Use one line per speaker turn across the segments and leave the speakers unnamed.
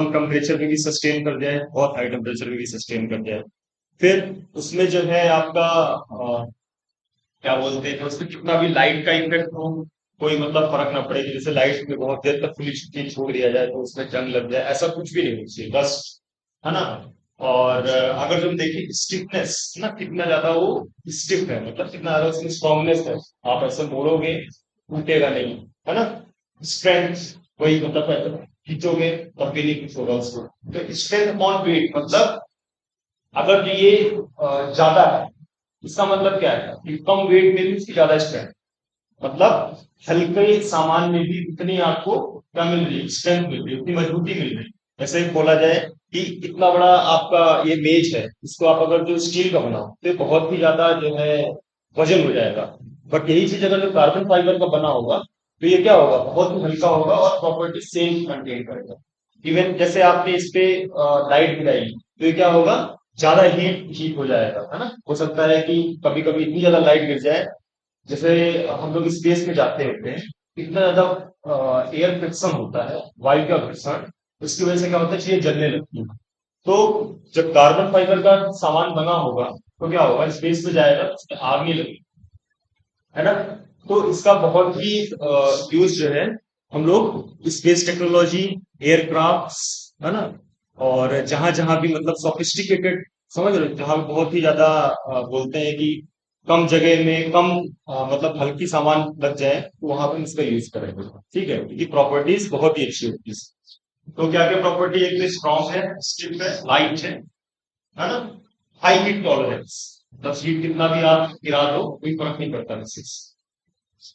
Temperature में भी sustain कर जाए, बहुत हाई टेम्परेचर में भी सस्टेन कर जाए। फिर उसमें जो है आपका क्या बोलते हैं, उसमें कितना भी लाइट का इफेक्ट हो, कोई मतलब फर्क ना पड़े कि जैसे लाइट में बहुत देर तक खुली छुट्टी छोड़ दिया जाए तो उसमें जंग लग जाए, ऐसा कुछ भी नहीं होना चाहिए बस, है ना। और अगर तुम देखिए स्टिफनेस ना, कितना ज्यादा वो स्टिफ है, मतलब कितना ज्यादा उसमें स्ट्रॉन्गनेस है, आप ऐसे मोड़ोगे टूटेगा नहीं, है ना। स्ट्रेंथ, वही मतलब ऐसे खींचोगे तब भी नहीं कुछ होगा उसको। तो स्ट्रेंथ अपॉन वेट, मतलब अगर ये ज्यादा है, इसका मतलब क्या है कि कम वेट में भी उसकी ज्यादा स्ट्रेंथ, मतलब हल्के सामान में भी उतनी आपको क्या मिल रही है, स्ट्रेंथ मिल रही है, उतनी मजबूती मिल रही है। जैसे बोला जाए कि इतना बड़ा आपका ये मेज है, इसको आप अगर जो स्टील का बनाओ तो ये बहुत ही ज्यादा जो है वजन हो जाएगा। बट यही चीज अगर जो कार्बन फाइबर का बना होगा तो ये क्या होगा, बहुत ही हल्का होगा और प्रॉपर्टी सेम कंटेन करेगा। इवन जैसे आपने इस पे लाइट गिराई तो ये क्या होगा, ज्यादा हीट हीट हो जाएगा, है ना। हो सकता है कि कभी कभी इतनी ज्यादा लाइट गिर जाए, जैसे हम लोग स्पेस में जाते होते हैं, इतना ज्यादा एयर फ्रिक्शन होता है, वायु का फ्रिक्शन, उसकी वजह से क्या होता है, चीजें जलने लगती हैं। तो जब कार्बन फाइबर का सामान बना होगा तो क्या होगा, स्पेस में जाएगा तो उसमें आग नहीं लगेगी, है ना। तो इसका बहुत ही यूज जो है हम लोग स्पेस टेक्नोलॉजी, एयरक्राफ्ट, है ना, और जहां जहां भी मतलब सोफिस्टिकेटेड, समझ रहे हो, जहां बहुत ही ज्यादा बोलते हैं कि कम जगह में कम मतलब हल्की सामान लग जाए तो वहां पर इसका यूज करेंगे। ठीक है, इसकी प्रॉपर्टीज बहुत ही अच्छी होती है। तो क्या क्या प्रॉपर्टी, एक तो स्ट्रॉन्ग है, स्टिफ है, लाइट है ना, हाई हीट टॉलरेंस, मतलब हीट कितना भी आप गिरा दो कोई फर्क नहीं पड़ता इससे।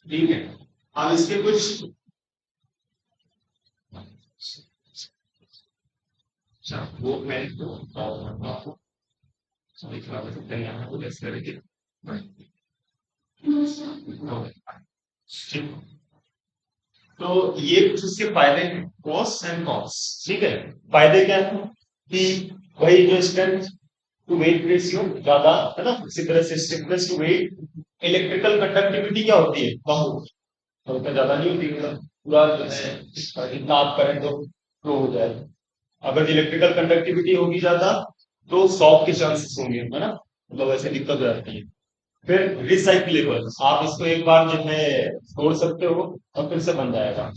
ठीक है, अब इसके कुछ, अच्छा वो मैं तो आपको दिखा सकते हैं यहाँ को जैसे करके। ठीक, तो ये कुछ उसके फायदे हैं, कॉस एंड कॉस। ठीक है, फायदे क्या है कि वही जो स्ट्रेंथ टू वेट रेशियो ज्यादा, है ना, इसी तरह से stiffness to weight, electrical conductivity क्या होती है, कम होती है, तो उतना ज्यादा नहीं होती, मतलब पूरा जो है जितना आप करंट तो फ्लो हो जाए। अगर इलेक्ट्रिकल कंडक्टिविटी होगी ज्यादा तो शॉक के चांसेस होंगे, है ना, मतलब ऐसे दिक्कत हो जाती है। फिर रिसाइक्लेबल, आप इसको एक बार जो है छोड़ सकते हो और फिर से बन जाएगा।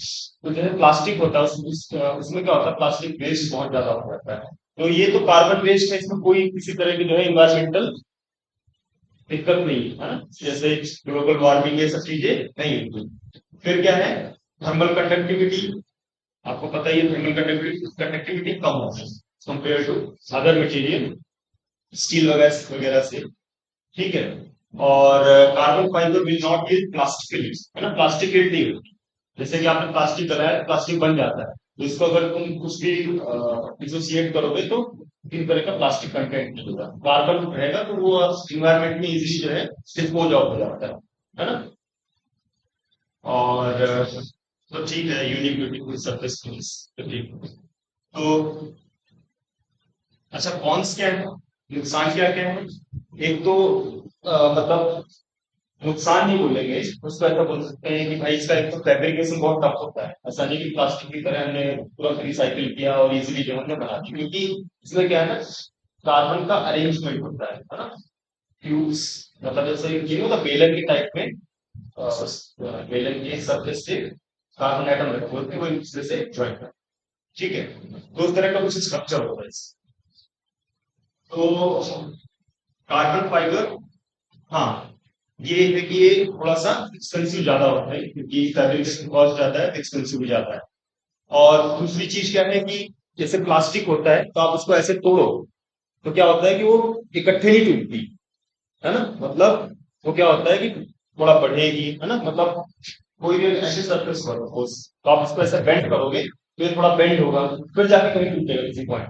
तो जो है प्लास्टिक होता है उसमें क्या होता है, प्लास्टिक वेस्ट बहुत ज्यादा हो जाता है। तो ये तो कार्बन वेस्ट है, इसमें कोई किसी तरह की जो है इन्वायरमेंटल दिक्कत नहीं है, है ना, जैसे ग्लोबल वार्मिंग ये सब चीजें नहीं होती। फिर क्या है, थर्मल कंडक्टिविटी, आपको पता ही है थर्मल कंडक्टिविटी कंडक्टिविटी कम होती है compare to other material, steel वगैरह वगैरह से। ठीक है, और carbon fibre will not give plastically, है ना, प्लास्टिक नहीं होती। जैसे कि आपने प्लास्टिक लगाया प्लास्टिक बन जाता है, तो इसको अगर तुम कुछ भी डिसोसिएट करोगे तो किसी तरह का प्लास्टिक कंटेंट नहीं होगा, कार्बन रहेगा तो वो इन्वायरमेंट में इजीली जो है डिस्पोज आउट हो जाता है ना। और तो ठीक है, यूनिक ब्यूटीफुल सरफेस तो ठीक है। तो अच्छा, कॉन्स क्या है, नुकसान क्या क्या है। एक तो मतलब नुकसान नहीं बोलेंगे, उसको ऐसा बोल सकते हैं कि भाई इसका एक तो फैब्रिकेशन बहुत टफ होता है, ऐसा नहीं कि प्लास्टिक की तरह हमने तुरंत रिसाइकिल किया और इजीली जो हमने बना दी, क्योंकि इसमें क्या है ना, कार्बन का अरेंजमेंट होता है ना, ट्यूब्स, मतलब जैसे ये होता है बेलन के टाइप में, बेलन के सरफेस से कार्बन एटम रखे होते हैं, वो एक दूसरे से ज्वाइन करते हैं। ठीक है, तो उस तरह का कुछ स्ट्रक्चर होता है तो कार्बन फाइबर, हाँ, ये है कि ये थोड़ा सा एक्सपेंसिव ज्यादा होता है, क्योंकि फैब्रिकेशन कॉस्ट ज्यादा है, एक्सपेंसिव भी ज्यादा है। और दूसरी चीज क्या है कि जैसे प्लास्टिक होता है तो आप उसको ऐसे तोड़ो तो क्या होता है कि वो इकट्ठे नहीं टूटती, है ना, मतलब वो क्या होता है कि थोड़ा बढ़ेगी, है ना, मतलब कोई भी ऐसे सरफेस पर तो आप उसको ऐसे बेंड करोगे तो ये थोड़ा बेंड होगा, फिर जाके कहीं टूटेगा किसी पॉइंट।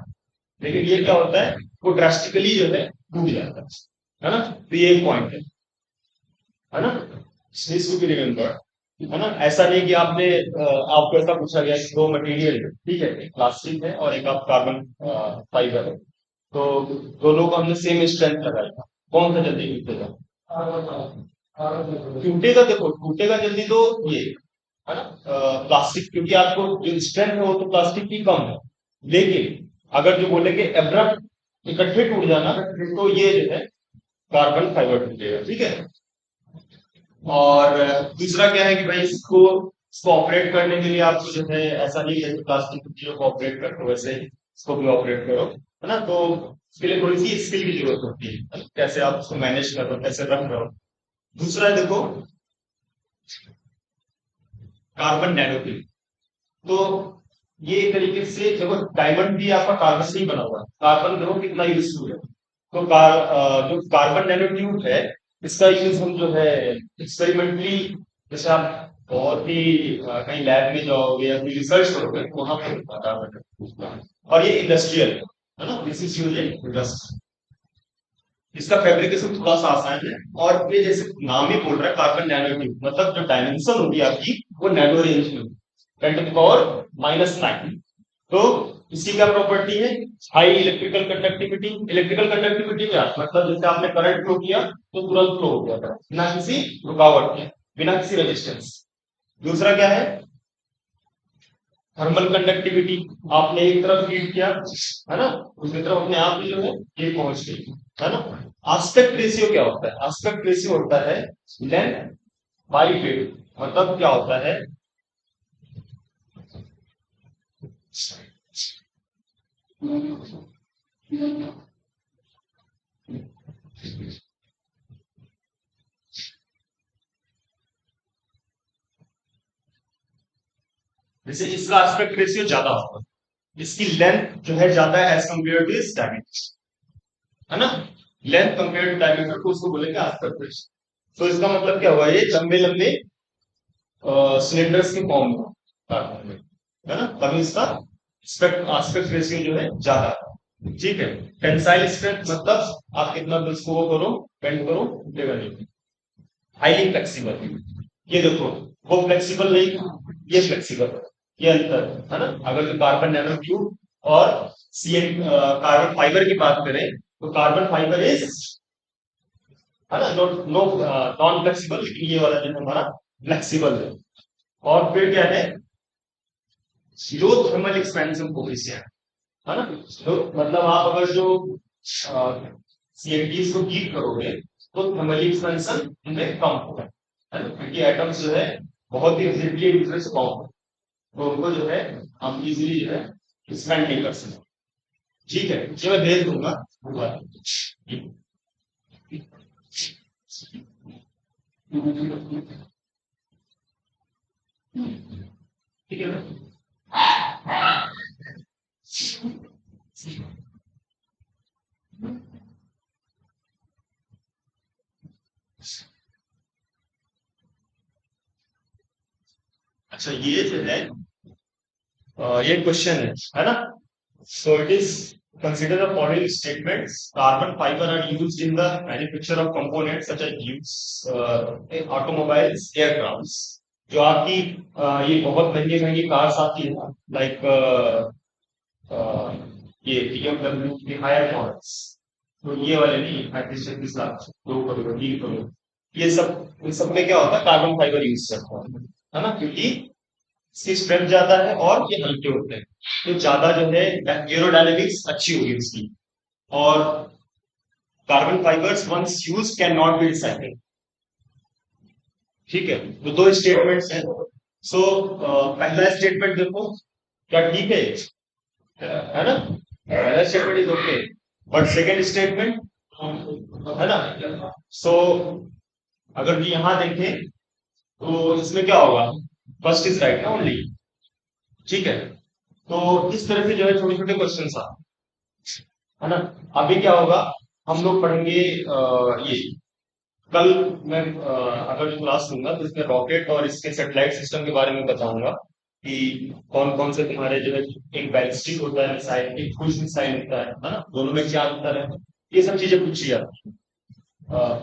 लेकिन ये क्या होता है, वो ड्रास्टिकली जो है टूट जाता है ना। तो ये एक पॉइंट है ना, नीड्स टू बी रिमेम्बर्ड, है ना। ऐसा नहीं कि आपने आपको ऐसा पूछा गया कि दो मटेरियल है, ठीक है, एक प्लास्टिक है और एक आप कार्बन फाइबर है, तो दोनों को हमने सेम स्ट्रेंथ लगाई था, कौन सा जल्दी टूटेगा, टूटेगा, देखो टूटेगा जल्दी तो ये, है ना, प्लास्टिक, क्योंकि आपको जो स्ट्रेंथ है वो तो प्लास्टिक की कम है, लेकिन अगर जो बोलेंगे एब्रप्ट इकट्ठे टूट जाना तो ये जो है कार्बन फाइबर टूटेगा, ठीक है। और दूसरा क्या है कि भाई इसको ऑपरेट करने के लिए आपको जो है ऐसा नहीं है कि प्लास्टिक की चीजों को ऑपरेट करो वैसे ही इसको भी ऑपरेट करो, है ना। तो उसके लिए थोड़ी सी स्किल की जरूरत होती है, कैसे आप उसको मैनेज कर रहे हो, कैसे रख रहे हो। दूसरा है देखो कार्बन नैनो ट्यूब। तो ये एक तरीके से देखो डायमंड भी आपका कार्बन से ही बना हुआ है, कार्बन देखो कितना यूजफुल है। तो जो कार्बन नैनो ट्यूब है इसका यूज हम जो है एक्सपेरिमेंटली, जैसे आप बहुत ही कहीं लैब में जाओगे या फिर रिसर्च करोगे तो वहां पर कार्बन ट्यूब का। और ये इंडस्ट्रियल है ना, this is use in industry. इसका फैब्रिकेशन थोड़ा सा आसान है। और ये जैसे नाम ही बोल रहा है कार्बन नैनो ट्यूब, मतलब जो डायमेंशन होगी आपकी वो नैनो रेंज में होगी, 10⁻⁹। तो इसकी क्या प्रॉपर्टी है, high electrical conductivity. Electrical conductivity क्या मतलब जैसे आपने करंट फ्लो किया तो तुरंत फ्लो हो गया था बिना किसी रुकावट के, बिना किसी रेजिस्टेंस। दूसरा क्या है थर्मल कंडक्टिविटी, आपने एक तरफ हीट किया है ना, दूसरी तरफ अपने आप ही जो है ये पहुंच गई, है ना। आस्पेक्ट रेशियो क्या होता है, आस्पेक्ट रेशियो होता है लेंथ बाई वेट। मतलब क्या होता है जैसे इसका आस्पेक्ट रेशियो ज्यादा होता है, इसकी लेंथ जो है ज्यादा है एज कम्पेयर टू इस डायमीटर, है ना। लेंथ कंपेयर टू डायमीटर को उसको बोलेंगे आस्पेक्ट रेशियो। तो इसका मतलब क्या हुआ, ये लंबे लंबे सिलेंडर्स की फॉर्म में, है ना, तभी इसका आस्पेक्ट रेशियो जो है ज्यादा है। ठीक है। टेंसाइल स्ट्रेंथ मतलब आप कितना भी उसको वो करो, बेंड करो, टूटेगा नहीं। हाईली फ्लेक्सिबल, ये देखो वो फ्लेक्सिबल नहीं, ये फ्लेक्सिबल, ये अंतर है ना। अगर जो कार्बन नैनो ट्यूब और सीएन कार्बन फाइबर की बात करें तो कार्बन फाइबर इज, है ना, नो नो नॉन फ्लेक्सिबल, लेकिन ये वाला जो है हमारा फ्लेक्सिबल है। और फिर क्या है लो थर्मल एक्सपेंशन कोफिशिएंट, है ना। तो मतलब आप अगर जो सीएमटीज को हीट करोगे तो थर्मल एक्सपेंशन उनमें कम होगा, है ना, क्योंकि एटम्स जो है बहुत ही रिजिडली एक दूसरे से बाउंड है, तो उनको जो है हम इजीली जो है एक्सपेंड नहीं कर सकते। ठीक है, ये मैं भेज दूंगा गूगल। ठीक है ना। अच्छा ये जो है ये क्वेश्चन है ना। So it is consider the following statements. Carbon fiber are used in the manufacture of components such as tubes, in automobiles, aircrafts. जो आपकी ये बहुत महंगी महंगी कार्स आती है ना, लाइक ये BMW की हायर मॉडल्स, तो ये वाले नहीं 35-36 लाख 2 करोड़ 3 करोड़, ये सब इन सब में क्या होता है कार्बन फाइबर यूज करता है ना, क्योंकि इसकी स्ट्रेंथ ज्यादा है और ये हल्के होते हैं, तो ज्यादा जो है एरोडायनेमिक्स अच्छी होगी इसकी। और carbon fibres once use can not be recycled. ठीक है, तो दो स्टेटमेंट्स हैं। सो पहला स्टेटमेंट देखो क्या ठीक है ना, पहला statement is okay, but second statement है ना। सो अगर भी यहां देखें तो इसमें क्या होगा, फर्स्ट इज राइट ना ओनली। ठीक है, तो इस तरह से जो है छोटे छोटे क्वेश्चन है ना। अभी क्या होगा हम लोग पढ़ेंगे ये कल मैं अगर क्लास लूंगा तो इसमें रॉकेट और इसके सैटेलाइट सिस्टम के बारे में बताऊंगा कि कौन कौन से तुम्हारे जो है, एक बैलिस्टिक होता है मिसाइल, एक क्रूज मिसाइल होता है ना, दोनों में क्या अंतर है, ये सब चीजें पूछी जाती है।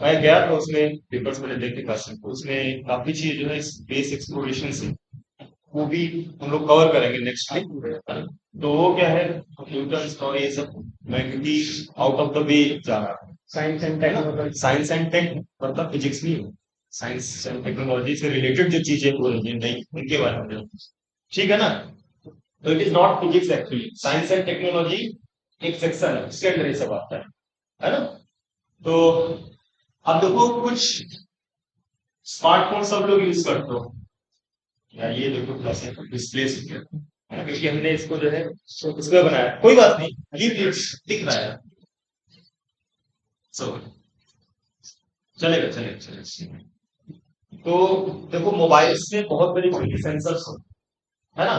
मैं गया था उसमें पेपर्स मैंने देखे क्वेश्चन को, उसमें काफी चीज जो है स्पेस एक्सप्लोरेशन से वो भी हम लोग कवर करेंगे नेक्स्ट टाइम। तो वो क्या है कंप्यूटर्स और ये सब, मैं क्योंकि आउट ऑफ द वे जा रहा हूँ। Science and technology, science and tech मतलब फिजिक्स नहीं, साइंस एंड टेक्नोलॉजी से रिलेटेड जो चीजें हो रही है नहीं उनके बारे में। ठीक है ना। तो it is not physics actually, science and technology एक सेक्शन है, इसके अंदर ये सब आता है ना। तो अब देखो कुछ स्मार्टफोन सब लोग यूज करते हो यार, ये देखो कैसे डिस्प्ले है ना, क्योंकि हमने इसको जो है इसमें बनाया, कोई बात नहीं, लीव इट, दिख रहा है, सो चलेगा चलेगा चलेगा। तो देखो मोबाइल्स में बहुत बड़ी बड़ी सेंसर्स होते है ना।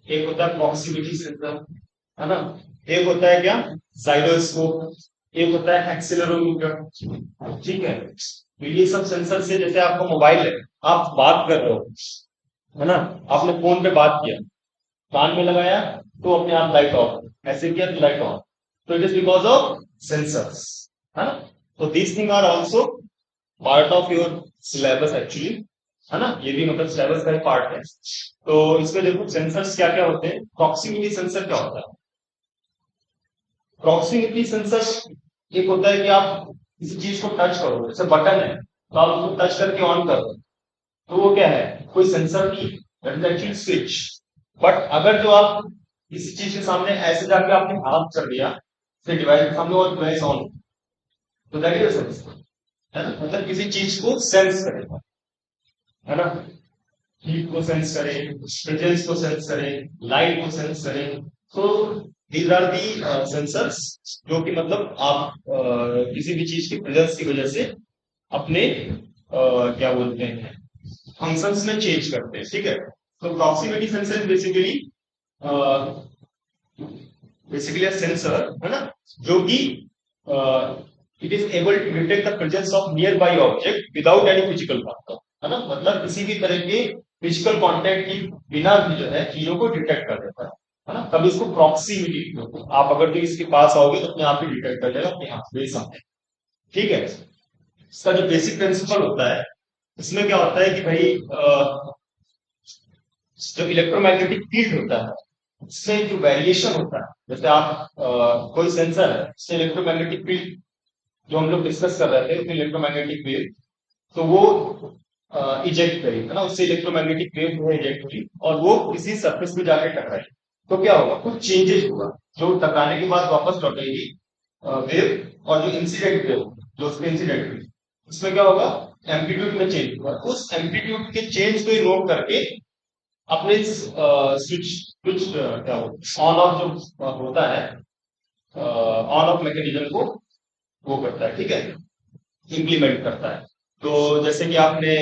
एक होता है प्रॉक्सिमिटी सेंसर, है ना। एक होता है क्या, जाइरोस्कोप। एक होता है एक्सीलरोमीटर। ठीक है, तो ये सब सेंसर से, जैसे आपका मोबाइल है, आप बात कर रहे हो, है ना, आपने फोन पे बात किया, कान में लगाया तो अपने आप लाइट ऑफ, ऐसे किया तो लाइट ऑन, तो it is because of sensors, है ना। तो these thing are also part of your syllabus actually, है ना, ये भी मतलब सिलेबस का पार्ट है। तो इसमें देखो सेंसर्स क्या क्या होते हैं। प्रॉक्सिमिटी सेंसर क्या होता है, प्रॉक्सिमिटी सेंसर एक होता है कि आप किसी चीज को टच करो, जैसे बटन है तो आप उसको टच करके ऑन करो, तो वो क्या है, कोई सेंसर नहीं, that is actually switch. But अगर जो आप किसी चीज के सामने ऐसे जाके आपने हाथ कर दिया, से डिवाइस के सामने और डिवाइस ऑन, तो दैट इज सेंसर, है ना, मतलब किसी चीज को सेंस करेगा, है ना, हीट को सेंस करे, प्रेजेंस को सेंस करे, लाइट को सेंस करे। तो दीज आर दी सेंसर्स, जो कि मतलब आप किसी भी चीज की प्रेजेंस की वजह से अपने क्या बोलते हैं फंक्शंस में चेंज करते हैं, ठीक है। तो proximity sensor basically basically sensor, है ना, जो कि it is able to detect the presence of nearby object without any physical contact, है ना, मतलब किसी भी तरह के फिजिकल कांटेक्ट की बिना भी जो है चीजों को डिटेक्ट कर देता है ना, तब इसको प्रॉक्सिमिटी, आप अगर भी इसके पास आओगे तो अपने आप ही डिटेक्ट कर लेगा अपने आप से सामने, ठीक है। इसका जो बेसिक प्रिंसिपल होता है, इसमें क्या होता है कि भाई जो इलेक्ट्रोमैग्नेटिक फील्ड होता है उसमें जो वेरिएशन होता है, जैसे आप कोई सेंसर है, उससे इलेक्ट्रोमैग्नेटिक फील्ड जो हम लोग डिस्कस कर रहे थे, इलेक्ट्रोमैग्नेटिक वेव, तो वो इजेक्ट करी, है ना, उससे इलेक्ट्रोमैग्नेटिक वेव जो है इजेक्ट हुई और वो किसी सरफेस पे जाके टकराई, तो क्या होगा, कुछ चेंजेस होगा, जो टकराने के बाद वापस लौटेगी वेव, और जो इंसिडेंट वेव जो उसमें इंसिडेंट हुई, उसमें क्या होगा, एम्पलीट्यूड में चेंज होगा, उस एम्पलीट्यूड के चेंज को नोट करके अपने स्विच स्विच क्या ऑन ऑफ जो होता है ऑन ऑफ मैकेनिज्म को वो करता है, ठीक है, इम्प्लीमेंट करता है। तो जैसे कि आपने,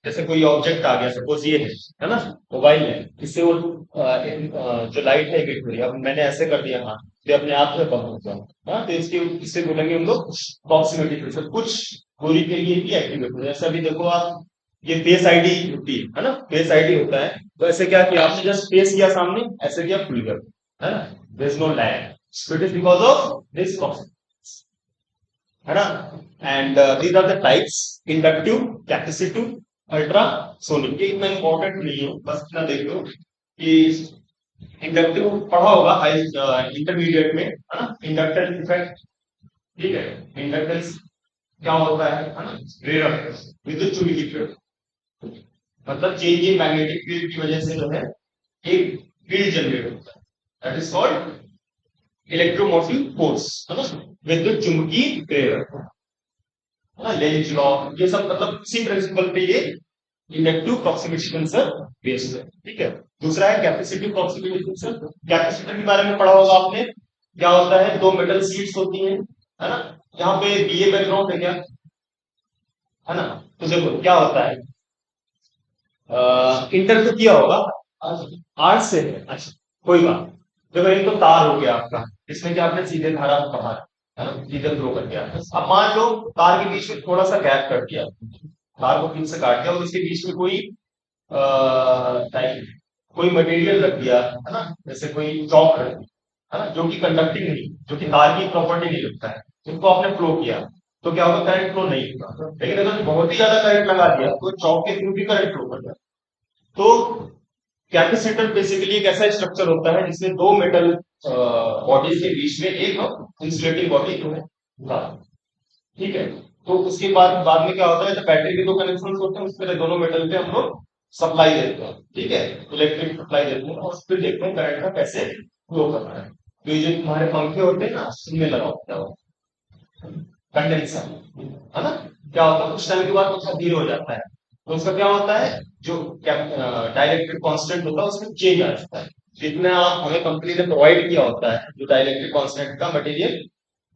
जैसे कोई ऑब्जेक्ट आ गया, सपोज ये है ना, मोबाइल है, इससे वो जो लाइट है गिर गई, अब मैंने ऐसे कर दिया हाँ, तो अपने आप से बंद हो जाए, हाँ, तो इसके इससे बोलेंगे हम लोग प्रॉक्सिमिटी प्रेशर, कुछ दूरी के लिए भी एक्टिवेट हो, जैसे अभी देखो आप, ये फेस आईडी होती है ना, फेस आईडी होता है, तो ऐसे क्या किया आपने, जस्ट फेस किया सामने, ऐसे किया फुल कर, है ना, there is no lag, it is because of this proximity, है ना। And these are the types, inductive, capacitive, ultrasonic. ये इतना इंपॉर्टेंट नहीं है, बस इतना देख लो कि इंडक्टिव पढ़ा होगा हाई इंटरमीडिएट में, है ना, इंडक्टेंस इफेक्ट, ठीक है। इंडक्टेंस क्या होता है ना, प्रेरक विद्युत चुम्बकीय प्रेरक, मतलब चेंज इन मैग्नेटिक फील्ड की वजह से जो है एक फील्ड जनरेट होता है, that is called electromotive force, है ना, विद्युत चुम्बकीय प्रेरक, है ना, लेंज लॉ, ये सब मतलब इसी प्रिंसिपल पे ये इंडक्टिव प्रॉक्सिमिटी सेंसर बेस्ड है, ठीक है। दूसरा है कैपेसिटिव प्रॉक्सिमिटी सेंसर। कैपेसिटर के बारे में पढ़ा होगा आपने, क्या होता है, दो मेटल शीट्स होती हैं, है ना, यहाँ पे बीए बैकग्राउंड है क्या, है ना, तो देखो क्या होता है, इंटर तो किया होगा, आर्ट से है, अच्छा कोई बात, देखो एक तो तार हो गया आपका, इसमें क्या आपने सीधे धारा पढ़ा है ना, सीधे फ्लो कर दिया। अब मान लो तार के बीच में थोड़ा सा गैप कर दिया, तार को पिन से काट दिया और उसके बीच में कोई कोई मटेरियल रख दिया, है ना, जैसे कोई चौक रख दिया, है ना, जो कि कंडक्टिंग नहीं, जो कि तार की प्रॉपर्टी नहीं रखता है, उनको आपने फ्लो किया, तो क्या होगा, करंट फ्लो नहीं होगा। लेकिन अगर बहुत ही ज्यादा करंट लगा दिया तो चौक के थ्रू भी करंट फ्लो कर जाए। तो कैपेसिटर बेसिकली एक ऐसा स्ट्रक्चर होता है जिसमें दो मेटल बॉडीज के बीच में एक इंसुलेटिंग बॉडी जो है तार, ठीक है। तो उसके बाद में क्या होता है, जब बैटरी के दो कनेक्शन होते हैं, उसमें दोनों मेटल पे हम लोग सप्लाई देते हैं, ठीक है, इलेक्ट्रिक सप्लाई देते हैं और फिर देखते हैं करंट का कैसे फ्लो कर रहा है। तो ये जो तुम्हारे पंखे होते हैं ना, उनमें लगा होता है कंडेंसर, है ना। क्या होता है कुछ टाइम के बाद उसका धीरे हो जाता है, तो उसका क्या होता है, जो डाइलेक्ट्रिक कांस्टेंट होता है उसमें चेंज आ जाता है। जितना हमें कंपनी ने प्रोवाइड किया होता है जो डाइलेक्ट्रिक कांस्टेंट का मटेरियल,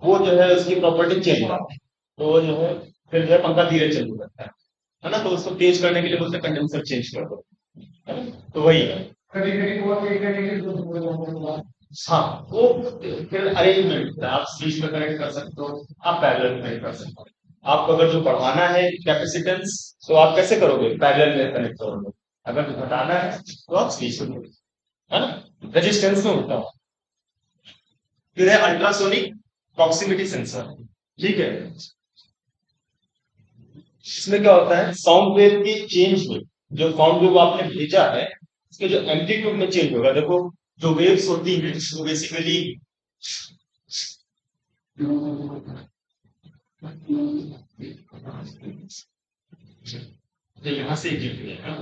वो जो है उसकी प्रॉपर्टी चेंज हो जाती है, तो वो जो है फिर जो है पंखा धीरे चलने लगता है ना। तो उसको तेज करने के लिए बोलते हैं कंडेंसर चेंज कर दो, है ना। तो वही है। हाँ, वो फिर अरेंजमेंट आप स्विच में कनेक्ट कर सकते हो, आप पैरेलल में कनेक्ट कर सकते हो। आपको अगर जो बढ़ाना है कैपेसिटेंस, तो आप कैसे करोगे, पैरेलल में कनेक्ट करोगे। अगर जो घटाना है तो आप स्विच करोगे, है ना। रेजिस्टेंस में होता है। फिर है अल्ट्रासोनिक प्रॉक्सिमिटी सेंसर, ठीक है। इसमें क्या होता है, साउंड वेव की चेंज में, जो साउंड वेव आपने भेजा है उसके जो एम्पलीट्यूड में चेंज होगा। देखो जो वेव्स होती है वो बेसिकली यहाँ से है ना,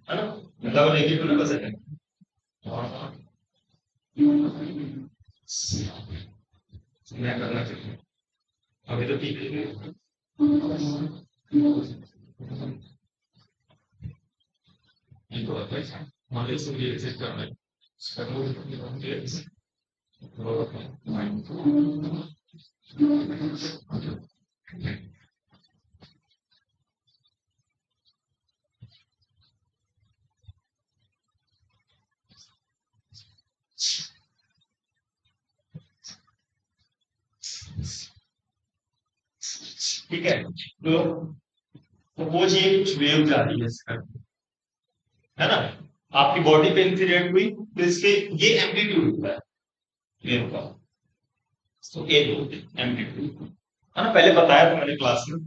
है ना, मतलब एक ही बस है। मैं करना चाहिए अभी तो ठीक है। हमारे से रिलेटेड करना है। ठीक है, तो वो ये कुछ वेव जा रही है इसका, है ना। आपकी बॉडी पे इंसिडेंट हुई तो इसके ये एम्पलीट्यूड होता है वेव का, तो ए एम्पलीट्यूड, है ना। पहले बताया था मैंने क्लास में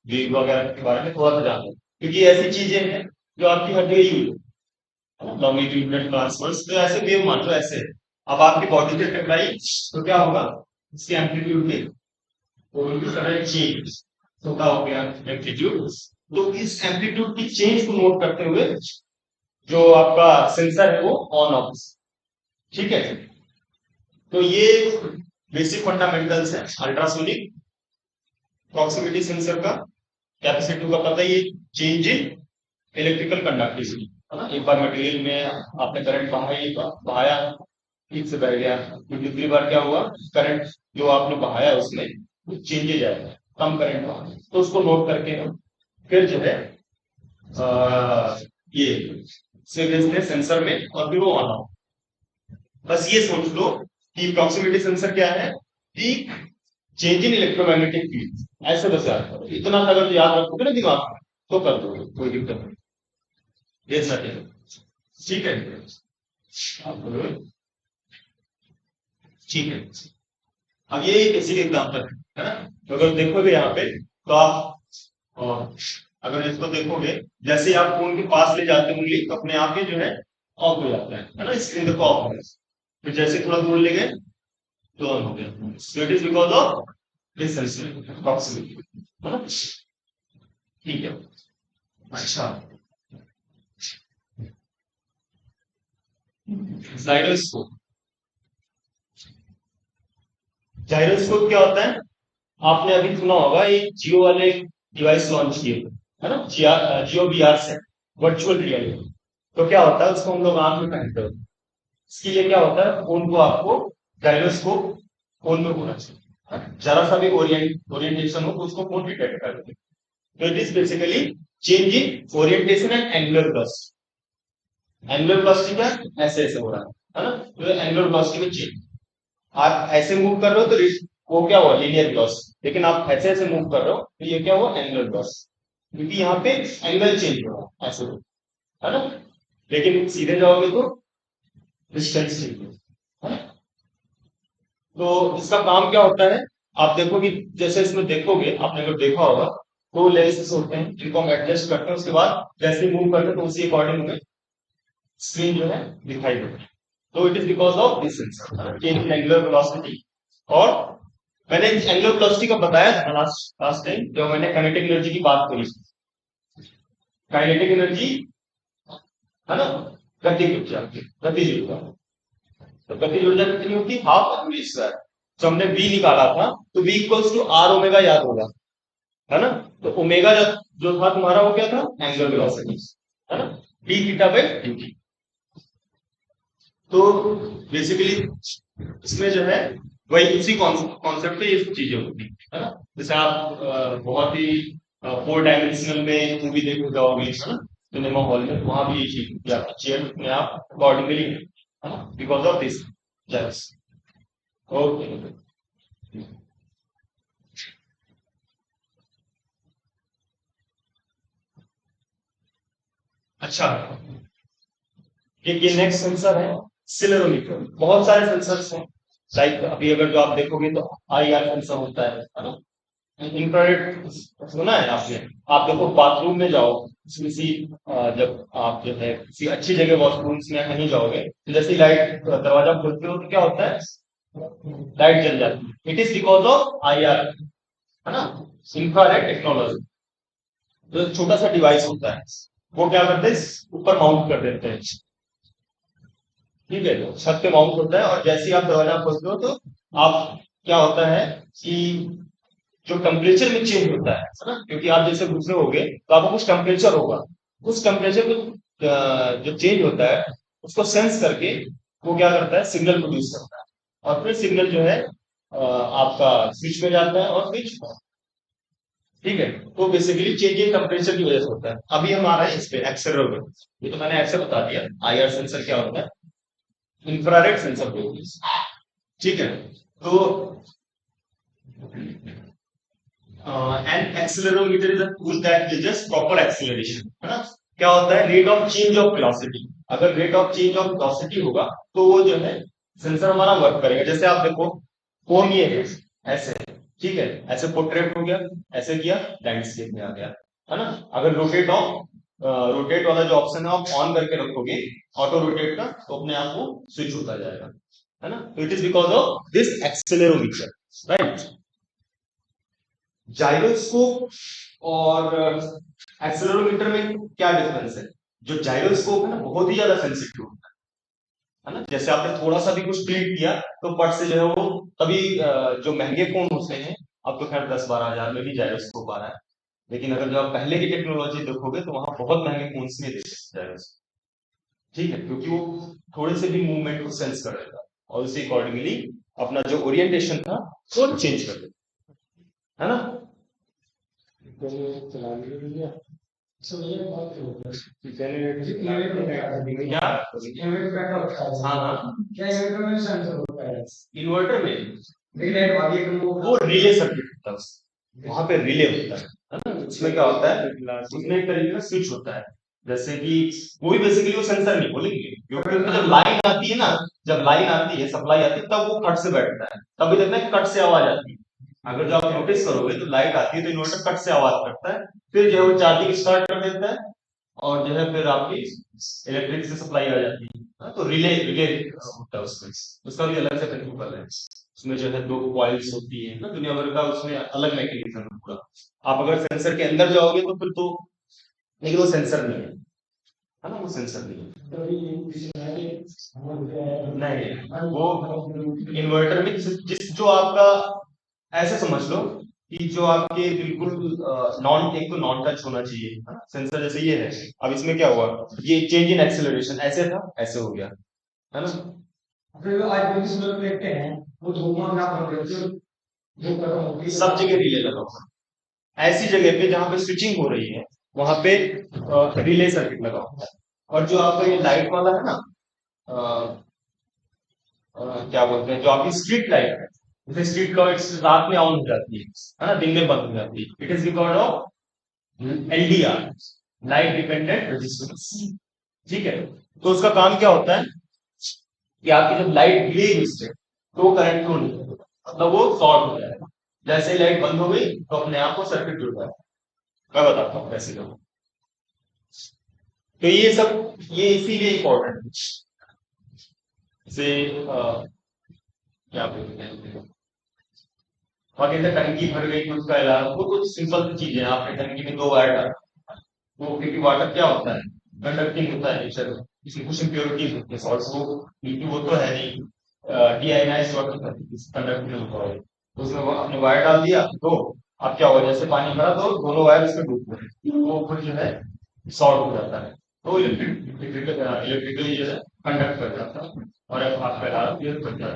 वेव वगैरह के बारे में थोड़ा सा जाना, क्योंकि ऐसी चीजें हैं जो आपकी हर जगह यूज है, लॉन्गिट्यूडनल ट्रांसवर्स, तो ऐसे वेव मान लो ऐसे अब आपकी बॉडी से टकराई तो क्या होगा, इसके एम्पलीट्यूड में चेंज छोटा हो गया एम्पलीट्यूड। तो इस एम्पलीट्यूड की चेंज को नोट करते हुए जो आपका सेंसर है वो ऑन ऑफ, ठीक है। तो ये बेसिक फंडामेंटल्स है अल्ट्रासोनिक प्रॉक्सिमिटी सेंसर का। कैपेसिटी का पता है, ये चेंज इन इलेक्ट्रिकल कंडक्टिविटी, है ना। एक बार मटेरियल में आपने करंट बहाया ठीक से बह गया, तो दूसरी बार क्या हुआ, करंट जो आपने बहाया उसमें चेंजेज आएगा, कम करंट बहा, तो उसको नोट करके हम फिर जो है ये से भेजते हैं सेंसर में और फिर वो ऑन ऑफ। बस ये सोच लो कि प्रॉक्सिमिटी सेंसर क्या है, कि चेंज इन इलेक्ट्रोमैग्नेटिक फील्ड, ऐसे बस याद करो। इतना सा अगर याद रखोगे ना दिमाग में तो कर दोगे, कोई दिक्कत नहीं, भेजना चाहिए, ठीक है। आप बोलो, ठीक है। अब ये एक बेसिक एग्जाम्पल है ना। तो अगर देखोगे यहाँ पे तो आप अगर इसको देखोगे, जैसे आप फोन के पास ले जाते होंगे तो अपने आप ही जो है ऑफ हो जाता है ना, स्क्रीन देखो ऑफ हो गया। फिर जैसे थोड़ा दूर ले गए तो ऑन हो गया, so it is because of distance proximity, है ना। ठीक है, अच्छा। जाइरोस्कोप, जाइरोस्कोप क्या होता है, आपने अभी सुना होगा, ये जियो वाले डिवाइस लॉन्च किए थे, है ना, जियो वीआर से, वर्चुअल रियलिटी। तो क्या होता है, उसको हम लोग आंख में पहनते हैं। इसके लिए क्या होता है, फोन को आपको जाइरोस्कोप फोन में होना चाहिए, जरा सा भी ओरिएंटेशन हो तो उसको फोन डिटेक्ट कर देते। तो it is basically change in orientation and angular velocity. Angular velocity क्या ऐसे ऐसे हो रहा है ना, तो एंगुलर वेलोसिटी में चेंज। आप ऐसे मूव कर रहे हो तो वो क्या हुआ, लीनियर वेलोसिटी, लेकिन आप ऐसे ऐसे मूव कर रहे हो तो ये क्या हुआ, एंगुलर वेलोसिटी, क्योंकि यहाँ पे एंगल चेंज हो रहा है ऐसे, है ना। लेकिन सीधे जाओगे तो डिस्टेंस चेंज हो, है ना। तो इसका काम क्या होता है, आप देखो कि जैसे इसमें देखोगे, आपने अगर देखा होगा तो लेंसेज होते हैं जिनको हम एडजस्ट करते हैं, उसके बाद जैसे मूव करते हैं तो उसी अकॉर्डिंग हमें स्क्रीन जो है दिखाई देता है। तो it is because of this change in angular velocity. और मैंने एंगुलर वेलोसिटी का बताया था लास्ट लास्ट टाइम जब मैंने काइनेटिक एनर्जी की बात करी, काइनेटिक एनर्जी है ना, गतिज ऊर्जा, गतिज ऊर्जा। तो गतिज ऊर्जा कितनी होगी, हाफ एम वी स्क्वायर। तो हमने v निकाला था, तो v equals to R omega याद होगा, है ना। तो ओमेगा जो था तुम्हारा वो क्या था, एंगुलर वेलोसिटी, है ना, डी थीटा बाई dt। तो बेसिकली इसमें जो है वही उसी कॉन्सेप्ट पे ये सब चीजें होती है ना। जैसे आप बहुत ही 4 डायमेंशनल में मूवी देखने जाओगे, है ना, सिनेमा हॉल में, वहां भी ये चीज होती है, आपकी चेयर अपने आप अकॉर्डिंगली है ना, because of this jacks. Okay. अच्छा, ये नेक्स्ट सेंसर है सिलेरोमीटर। बहुत सारे सेंसर्स हैं, लाइक अभी अगर जो आप देखोगे तो आई आर सेंसर होता है ना, इंफ्रारेड सुना है आपने। आप देखो बाथरूम में जाओ, किसी जब आप जो है किसी अच्छी जगह वॉशरूम्स में कहीं जाओगे, तो जैसे लाइट दरवाजा खोलते हो तो क्या होता है, लाइट जल जाती है। It is because of I R, है ना, इंफ्रारेड टेक्नोलॉजी। तो छोटा सा डिवाइस होता है, वो क्या करते हैं, ऊपर माउंट कर देते हैं, ठीक है, तो छत पे माउंट होता है, और जैसे ही आप दरवाजा खोलते हो तो आप क्या होता है कि जो टेम्परेचर में चेंज होता है ना, क्योंकि आप जैसे घुसे होगे तो आपको कुछ टेम्परेचर होगा, उस टेम्परेचर को जो चेंज होता है उसको सेंस करके वो क्या करता है, सिग्नल प्रोड्यूस करता है, और फिर सिग्नल जो है आपका स्विच में जाता है और स्विच, ठीक है। तो बेसिकली चेंज इन टेम्परेचर की वजह से होता है। अभी हम आ रहे हैं इस पे एक्सेलरोमीटर। ये तो मैंने ऐसे बता दिया आईआर सेंसर क्या होता है, इंफ्रारेड सेंसर को, ठीक है। तो an accelerometer is a tool that measures proper acceleration, है ना। क्या होता है, rate of change of velocity. अगर rate of change of velocity होगा तो वो जो है सेंसर हमारा वर्क करेगा। जैसे आप देखो फोन ये है ऐसे, ठीक है, ऐसे पोर्ट्रेट हो गया, ऐसे किया लैंडस्केप में आ गया, है ना। अगर रोटेट वाला जो ऑप्शन है आप ऑन करके रखोगे ऑटो रोटेट का, तो अपने आप वो स्विच होता जाएगा, है ना। तो it is because of this accelerometer, right. Gyroscope और एक्सेलेरोमीटर में क्या डिफरेंस है, जो जाइरोस्कोप है ना बहुत ही ज्यादा सेंसिटिव होता है ना। जैसे आपने थोड़ा सा भी कुछ क्लिक किया तो पट से जो है वो, तभी जो महंगे फोन होते हैं, अब तो खैर 10-12 हजार में भी जाइरोस्कोप आ रहा है, लेकिन अगर जो आप पहले की टेक्नोलॉजी देखोगे तो वहां बहुत महंगे फोन में देते हैं जाइरोस्कोप, ठीक है, क्योंकि वो थोड़े से भी मूवमेंट को सेंस कर लेगा और उसी अकॉर्डिंगली अपना जो ओरिएंटेशन था वो चेंज कर देगा, है ना। क्या, हाँ हाँ, इन्वर्टर में वो रिले सर्किट होता है, वहां पे रिले होता है ना। उसमें क्या होता है, उसमें एक तरीके का स्विच होता है, जैसे कि वो भी बेसिकली वो सेंसर नहीं बोलेंगे, क्योंकि उसमें जब लाइन आती है ना, जब लाइन आती है, सप्लाई आती है, तब वो कट से बैठता है, तभी देखना है कट से आवाज आती है। अगर जो आप नोटिस करोगे तो लाइट आती है तो इन्वर्टर कट से आवाज करता है, फिर जो है वो चार्जिंग स्टार्ट कर देता है, और जो है फिर आपकी इलेक्ट्रिक से सप्लाई आ जाती है। हाँ, तो रिले रिले होता है उसमें, उसका भी अलग से प्रिंसिपल है। उसमें जो है 2 कॉइल्स होती है ना, दुनिया भर का उसमें अलग मैकेनिज्म है पूरा। आप अगर सेंसर के अंदर जाओगे तो फिर तो, लेकिन वो सेंसर नहीं है ना, वो सेंसर नहीं है, नहीं वो इन्वर्टर में जिस जो आपका, ऐसे समझ लो कि जो आपके बिल्कुल नॉन, एक तो नॉन टच होना चाहिए सेंसर, जैसे ये है। अब इसमें क्या हुआ, ये चेंज इन एक्सेलरेशन ऐसे था, ऐसे हो गया, है ना। फिर आज भी किसी लोग देखते हैं वो धुआं ना कर देते हो, सब जगह रिले लगा हुआ है। ऐसी जगह पे जहां पे स्विचिंग हो रही है वहां पे रिले सर्किट लगा हुआ है। और जो आपका ये लाइट वाला है ना, अ, क्या बोलते हैं, जो आपकी स्ट्रीट लाइट है, जैसे स्ट्रीट लाइट्स रात में ऑन हो जाती है ना, दिन में बंद हो जाती है, it is because of LDR, light dependent resistance, ठीक है। तो उसका काम क्या होता है कि आपकी जब लाइट गिरेगी इससे तो करंट फ्लो नहीं होगा, मतलब वो शॉर्ट हो जाएगा। जैसे ही लाइट बंद हो गई तो अपने आप को सर्किट जुड़ जाएगा। मैं बताता हूँ कैसे करूँ। तो ये सब ये इसीलिए इंपॉर्टेंट है। जैसे क्या बोलते हैं, और जैसे टंकी भर गई तो उसका अलार्म, वो कुछ सिंपल चीज है, आपने टंकी में 2 वायर डाला, वो क्योंकि वाटर क्या होता है, कंडक्टिंग होता है नेचर में, इसमें कुछ इम्प्योरिटीज होती है सॉल्ट्स, वो तो है नहीं डीआयोनाइज्ड वाटर कंडक्टिंग होता है। तो उसमें वो आपने वायर डाल दिया तो अब क्या होगा, जैसे पानी भरा तो दोनों वायर उसमें डूब गए, वो फिर जो है शॉर्ट हो जाता है, तो इलेक्ट्रिकली जो है कंडक्ट कर जाता है और आपका हाथ क्लियर कर जाता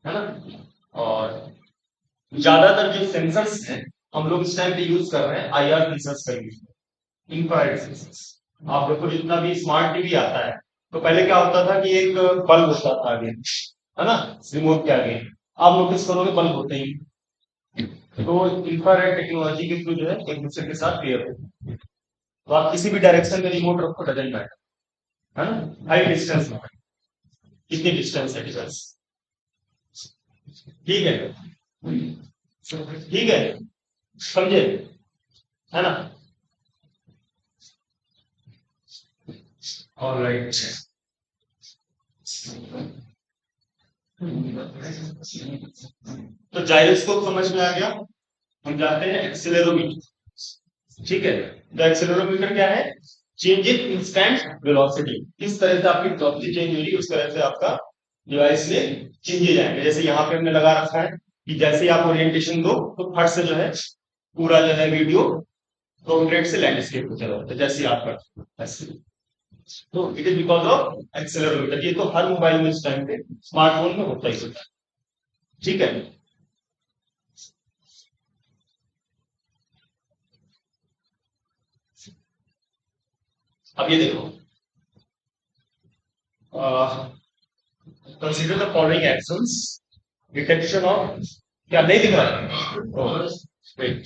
है ना। और ज्यादातर जो सेंसर्स हैं हम लोग इस टाइम पे यूज कर रहे हैं आईआर सेंसर्स का यूज, इंफ्रारेड सेंसर्स। आप देखो जितना भी स्मार्ट टीवी आता है तो पहले क्या होता था कि एक बल्ब होता था आगे, है ना, रिमोट के आगे, आप नोटिस करोगे बल्ब होते ही, तो इंफ्रारेड टेक्नोलॉजी के थ्रू जो है एक दूसरे के साथ क्लियर होते हैं। तो आप किसी भी डायरेक्शन में रिमोट रखो डजेंट मैटर, है ना, हाई डिस्टेंस में, कितनी डिस्टेंस है डिस्टेंस, ठीक है, ठीक है, समझे, है ना। ऑलराइट, तो जाइरोस्कोप समझ में आ गया। हम जाते हैं एक्सेलेरोमीटर, ठीक है। तो एक्सेलेरोमीटर क्या है, चेंज इन इंस्टेंट वेलोसिटी, किस तरह से आपकी वेलोसिटी चेंज हो रही है उस तरह से आपका डिवाइस में चेंजेज आएंगे। जैसे यहाँ पे हमने लगा रखा है कि जैसे ही आप ओरिएंटेशन दो तो फट से जो है पूरा जो है वीडियो पोर्ट्रेट से लैंडस्केप हो जाएगा, तो जैसे ही आप करते हो ऐसे। तो it is because of accelerometer, ये तो हर मोबाइल में इस टाइम पे स्मार्टफोन में होता ही होता है, ठीक है। अब ये देखो, consider the following actions, detection of, क्या नहीं दिख रहा है, वेट,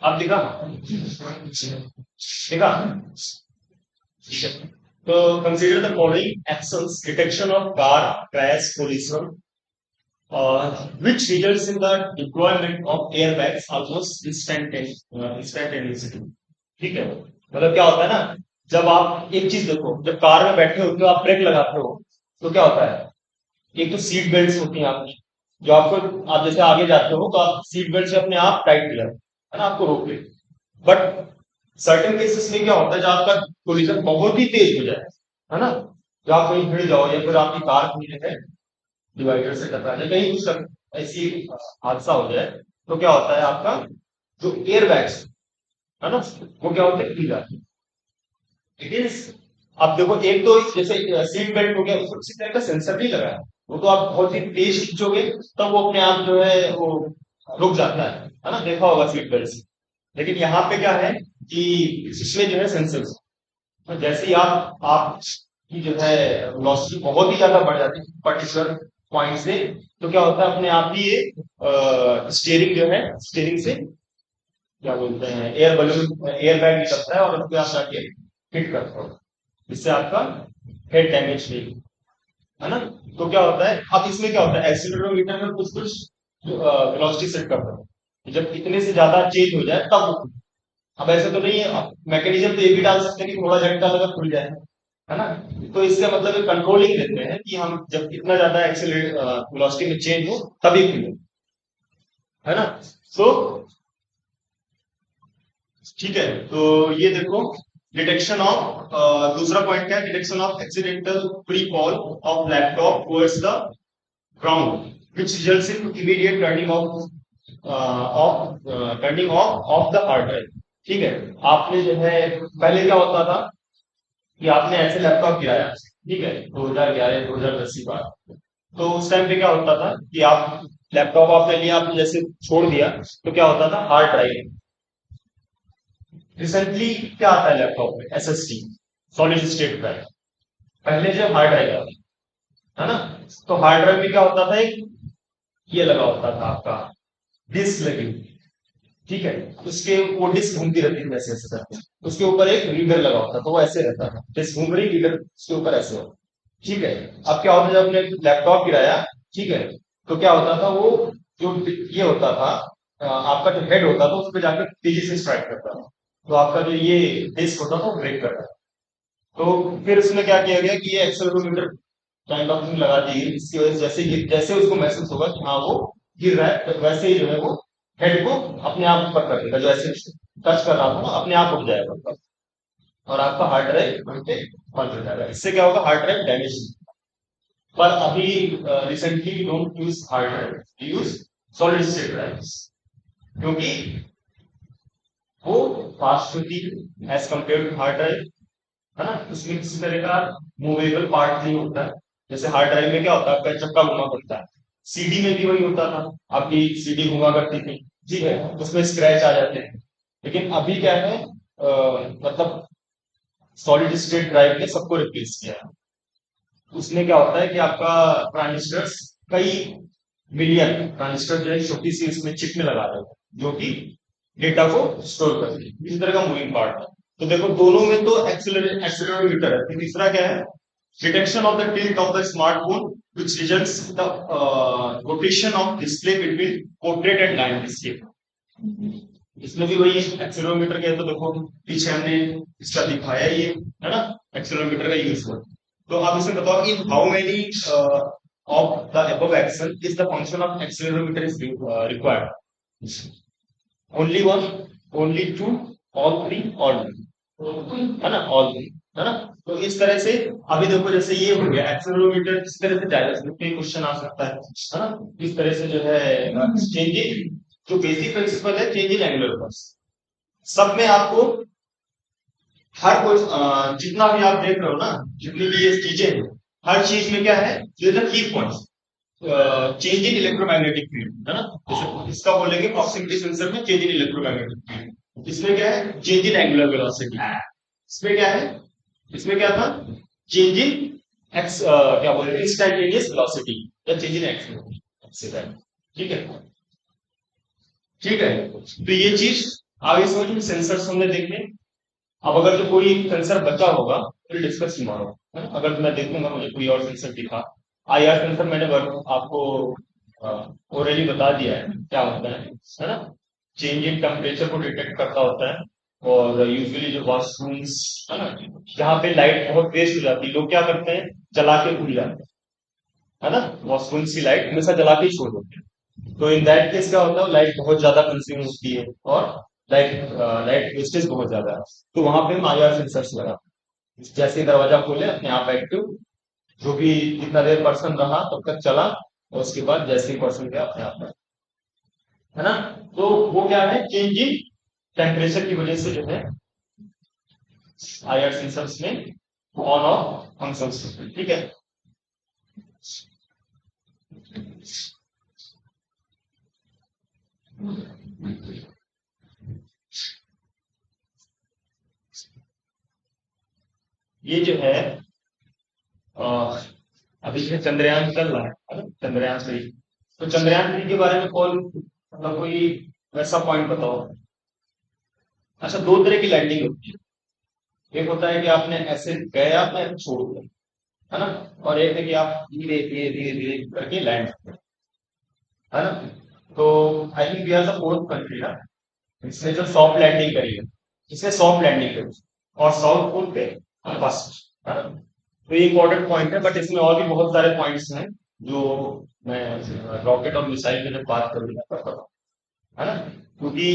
आप दिखा, दिखा, ठीक है। तो consider the following actions, detection of car crash collision, which results in the deployment of airbags almost instantaneously, ठीक है। मतलब क्या होता है ना, जब आप एक चीज देखो, जब कार में बैठे होते हो आप ब्रेक लगाते हो तो क्या होता है, एक तो सीट बेल्ट होती हैं आपकी, जो आपको, आप जैसे आगे जाते हो तो आप सीट बेल्ट से अपने आप टाइट किया है ना, आपको रोक ले। बट सर्टेन केसेस में क्या होता है, जब आपका कोलिजन बहुत ही तेज हो जाए, है ना, जब आप कहीं भिड़ जाओ या फिर आपकी कार कहीं जो है डिवाइडर से टकरा जाए, कहीं कुछ ऐसी हादसा हो जाए, तो क्या होता है आपका जो एयर बैग्स, है ना, वो क्या होते हैं, खुल जाते हैं। इट इज, आप देखो एक तो जैसे सीट बेल्ट हो गया, उसमें किसी तरह का सेंसर नहीं लगा है, वो तो आप बहुत ही तेज खींचोगे तब वो अपने आप जो है वो रुक जाता है ना, देखा होगा सीट बेल्ट से। लेकिन यहाँ पे क्या है कि इसमें जो है सेंसर, तो जैसे ही आप की जो है वेलोसिटी बहुत ही ज्यादा बढ़ जाती है पर्टिकुलर पॉइंट से, तो क्या होता है अपने आप ही ये स्टीयरिंग जो है, स्टीयरिंग से क्या बोलते हैं एयर बलून, एयर बैग निकलता है और उसके आप जाके हिट करते हो, इससे आपका हेड डैमेज नहीं, है ना। तो क्या होता है, अब इसमें क्या होता है, एक्सीलरोमीटर में कुछ कुछ वेलोसिटी सेट करता है, जब इतने से ज्यादा चेंज हो जाए तब वो, अब ऐसे तो नहीं है, मैकेनिज्म तो ये भी डाल सकते हैं कि थोड़ा झटका लगा खुल जाए, है ना। तो इसका मतलब कंट्रोलिंग देते हैं कि हम जब इतना ज्यादा एक्सीलरेट वेलोसिटी में चेंज हो तभी खुले, है ना। तो ठीक है, तो ये देखो डिटेक्शन ऑफ, दूसरा पॉइंट क्या है, detection of accidental pre fall of laptop towards the ground which results in immediate turning off the hard drive, ठीक है। आपने जो है पहले क्या होता था कि आपने ऐसे लैपटॉप गिराया, ठीक है, 2011 2010 की बात, तो उस टाइम पे क्या होता था कि आप लैपटॉप आपने लिया, आपने जैसे छोड़ दिया तो क्या होता था, हार्ड ड्राइव, रिसेंटली क्या आता है लैपटॉप में, एसएसडी, सॉलिड स्टेट ड्राइव, पहले जब हार्ड ड्राइव आता है ना, तो हार्ड ड्राइव में क्या होता था, एक ये लगा होता था आपका डिस्क लगी, ठीक है, उसके वो डिस्क घूमती रहती थी ऐसे ऐसे करके, उसके ऊपर एक रीडर लगा होता था, वो ऐसे रहता था, डिस्क घूम रही, रीडर उसके ऊपर ऐसे हो, ठीक है। अब क्या होता है, जब हमने लैपटॉप गिराया, ठीक है, तो क्या होता था, वो जो ये होता था, आपका जो हेड होता था उस पर जाकर तेजी से स्ट्राइक करता था, तो आपका जो ये डिस्क होता था वो ब्रेक करता था। तो फिर उसमें क्या किया गया कि ये एक्सेलेरोमीटर काइंड ऑफ थिंग लगा दी गई, इसकी वजह से जैसे उसको महसूस होगा कि हाँ वो गिर रहा है, तो वैसे ही जो है वो हेड को अपने आप ऊपर कर देगा, जो ऐसे टच कर रहा था ना अपने आप उठ जाएगा, और आपका हार्ड ड्राइव वहीं पे बंद हो जाएगा। इससे क्या होगा, हार्ड ड्राइव डैमेज। पर अभी recently don't use hard drive, use solid state drives, क्योंकि वो फास्ट होती है as compare to hard drive, है ना। उसमें किसी तरह का मूवेबल पार्ट नहीं होता है। जैसे हार्ड ड्राइव में क्या होता है, आपका चक्का घुमा पड़ता है, सीडी में भी वही होता था, आपकी सीडी घुमा करती थी, ठीक है, उसमें स्क्रैच आ जाते हैं। लेकिन अभी क्या है, मतलब सॉलिड स्टेट ड्राइव ने सबको रिप्लेस किया है। उसमें क्या होता है कि आपका ट्रांजिस्टर्स, कई मिलियन ट्रांजिस्टर जो है छोटी सी उसमें चिप में लगा देते हैं, जो कि डेटा को स्टोर करती है। इसी तरह का मूविंग पार्ट है। तो देखो दोनों में तो एक्सेलरोमीटर है, फिर तीसरा क्या है, detection of the tilt of the smartphone which results in the rotation of display between portrait and landscape। इसमें भी वही एक्सेलरोमीटर के, तो देखो पीछे हमने इसका दिखाया, ये है ना, एक्सेलरोमीटर का यूज हुआ। तो आप इसमें बताओ, in how many of the above action is the function of accelerometer is required? Only one, only two, all three, all none, है ना, all three, है ना। तो इस तरह से अभी देखो, जैसे ये हो गया एक्सेलरोमीटर, किस तरह से जाएगा, इसमें क्वेश्चन आ सकता है ना। इस तरह से जो है चेंजिंग, जो बेसिक प्रिंसिपल है चेंज इन एंगुलर फोर्स, सब में आपको हर कोई जितना भी आप देख रहे हो ना, जितनी भी ये चीजें हैं, हर चीज में क्या है, जो है की points, change in electromagnetic field, है ना। जैसे इसका बोलेंगे प्रॉक्सिमिटी सेंसर में चेंज इन इलेक्ट्रोमैग्नेटिक फील्ड, इसमें क्या है, चेंज इन एंगुलर वेलोसिटी, इसमें क्या है, इसमें क्या था, चेंज इन एक्स, क्या बोलते हैं, इंस्टैन्टेनियस वेलोसिटी या चेंज इन एक्स, ठीक है, ठीक है। तो ये चीज आगे समझ, सेंसर्स हमने देखे। अब अगर जो कोई सेंसर बचा होगा फिर डिस्कस मारो, है ना? अगर मैं देखूंगा मुझे कोई और सेंसर दिखा, आईआर सेंसर मैंने आपको ऑलरेडी बता दिया है क्या होता है ना। चेंज इन टेम्परेचर को डिटेक्ट करता होता है, और यूजुअली जो वॉशरूम्स, है ना, जहाँ पे लाइट बहुत वेस्ट हो जाती है, लोग क्या करते हैं, जला के भूल जाते हैं, है ना, वॉशरूम्स की लाइट हमेशा जला के ही छोड़ देते हैं। तो इन दैट केस क्या होता है, लाइट बहुत ज्यादा कंज्यूम होती है, और लाइट वेस्टेज बहुत ज्यादा है। तो वहां पे हम आईआर सेंसर्स लगाते हैं, जैसे ही दरवाजा खोले अपने आप एक्टिव, जो भी जितना देर पर्सन रहा तब तक चला, और उसके बाद जैसे ही पर्सन गया अपने आप, है ना। तो वो क्या है, चेंज इन टेम्परेचर की वजह से जो है आईआर सेंसर्स में ऑन ऑफ फंक्शन, ठीक है। ये जो है अभी जो चंद्रयान चल रहा है ना, चंद्रयान 3। तो चंद्रयान 3 के बारे में कौन, मतलब कोई वैसा पॉइंट बताओ। अच्छा, दो तरह की लैंडिंग होती है, एक होता है कि आपने ऐसे गया, आपने छोड़ दिया, है ना, और एक है कि आप धीरे धीरे धीरे धीरे करके लैंड, है ना। तो I think we are the fourth country ना, इसने जो सॉफ्ट लैंडिंग करी है, इसने सॉफ्ट लैंडिंग करी, और साउथ पोल पे फर्स्ट, है ना। तो ये इंपॉर्टेंट पॉइंट है, बट इसमें और भी बहुत सारे पॉइंट्स हैं जो मैं रॉकेट और मिसाइल में जब बात करूंगा, है ना। क्योंकि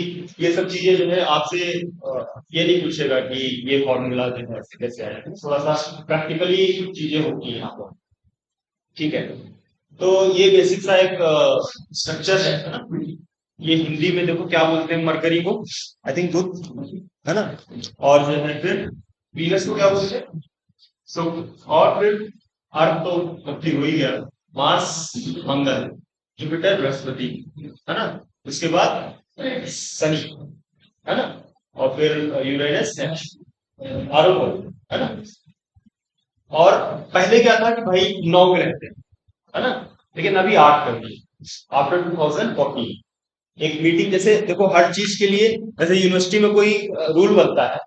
ये सब चीजें जो है आपसे ये नहीं पूछेगा कि ये फॉर्मूला जो है ऐसे कैसे आया, थोड़ा सा प्रैक्टिकली चीजें होती है यहाँ पर, ठीक है। तो ये बेसिक सा एक स्ट्रक्चर है ना। ये हिंदी में देखो क्या बोलते हैं, मरकरी को आई थिंक बुध, है ना, और जो है फिर वीनस को क्या बोलते हैं, सो, और फिर अर्थ तो पृथ्वी हो ही गया, मार्स मंगल, जुपिटर बृहस्पति, है ना, उसके बाद शनि, है ना, और फिर यूरेनस आरोप, है ना। और पहले क्या था कि भाई 9 ग्रह थे, है ना, लेकिन अभी 8 कर दिए आफ्टर 2014। एक मीटिंग, जैसे देखो हर चीज के लिए, जैसे यूनिवर्सिटी में कोई रूल बनता है,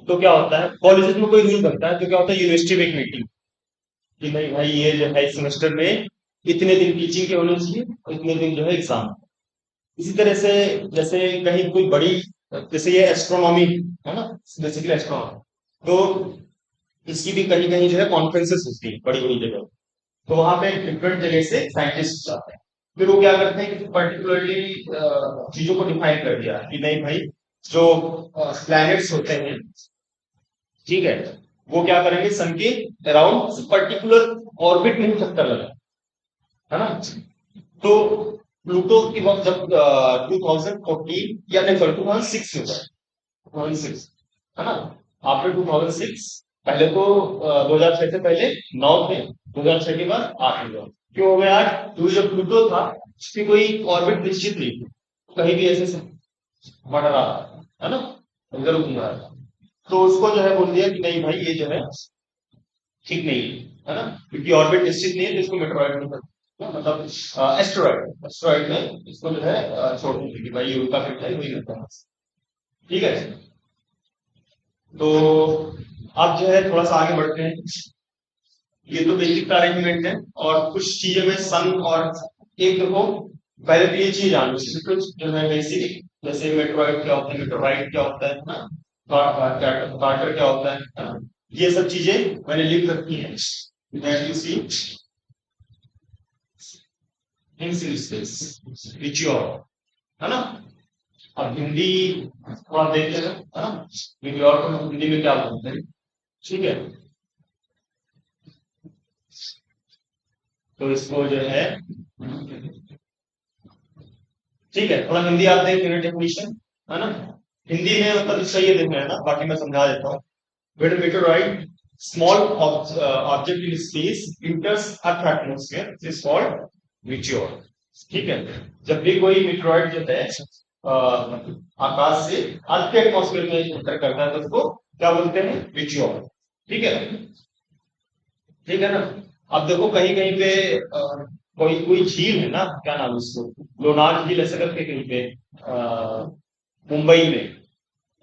तो क्या होता है, कॉलेजेस में कोई रूल बनता है, तो क्या होता है, यूनिवर्सिटी में एक मीटिंग कि नहीं भाई ये जो है इस सेमेस्टर में इतने दिन टीचिंग के होने चाहिए और इतने दिन जो है एग्जाम। इसी तरह से जैसे कहीं कोई बड़ी, जैसे ये एस्ट्रोनॉमी, है ना, बेसिकली एस्ट्रोनॉमी, तो इसकी भी कहीं कहीं जो है कॉन्फ्रेंसेस होती है बड़ी बड़ी जगह। तो वहां पे डिफरेंट जगह से साइंटिस्ट आते हैं। फिर वो क्या करते हैं कि पर्टिकुलरली चीजों को डिफाइन कर दिया कि नहीं भाई, जो प्लैनेट्स होते हैं, ठीक है, वो क्या करेंगे, सन के अराउंड पर्टिकुलर ऑर्बिट में ही चक्कर लगा, है ना। तो प्लूटो की वक्त जब 2014 या नहीं सॉरी 2006 में हुआ, 2006, है ना। आफ्टर 2006, पहले तो 2006 से पहले 9 थे, 2006 के बाद 8 हुआ। क्यों हो गया 8? क्योंकि जब प्लूटो था उसकी कोई ऑर्बिट निश्चित नहीं थी, कहीं भी ऐसे से बढ़ रहा था, है ना, इधर घूम रहा था। तो उसको जो है बोल दिया कि नहीं भाई ये जो है ठीक नहीं है ना, क्योंकि ऑर्बिट निश्चित नहीं है, तो इसको मेट्रॉइड में मतलब एस्ट्रॉइड एस्ट्रॉइड में इसको जो है छोड़ दीजिए कि भाई ये उल्का फिट है, वही रहता है। ठीक है, तो अब जो है थोड़ा सा आगे बढ़ते हैं। ये तो बेसिक अरेंजमेंट है, और कुछ चीजें में सन और एक देखो, पहले तो ये चीज जानो कुछ जो है बेसिक, जैसे मेट्रॉइड क्या होता है, मेट्रोराइट क्या होता है ना, कार्टर क्या होता है ना? ये सब चीजें मैंने लिख रखी है, that you see in space which है ना। अब हिंदी थोड़ा देख लेना, है ना, विच को हिंदी में क्या बोलते हैं, ठीक है। तो इसको जो है, ठीक है, थोड़ा हिंदी आते हैं फिर डेफिनेशन, है ना। हिंदी में मतलब इसका ये देखना है ना, बाकी मैं समझा देता हूँ। When a meteorite, small object in space enters Earth atmosphere, it is called meteor. ठीक है, जब भी कोई meteorite जो है आकाश से अर्थ के एटमॉस्फेयर में एंटर करता है तो उसको क्या बोलते हैं, meteor। ठीक है, ठीक है ना। अब देखो कहीं कहीं पे कोई कोई झील है ना, क्या नाम है उसको, लोनार झील ऐसा करके कहीं पे मुंबई में,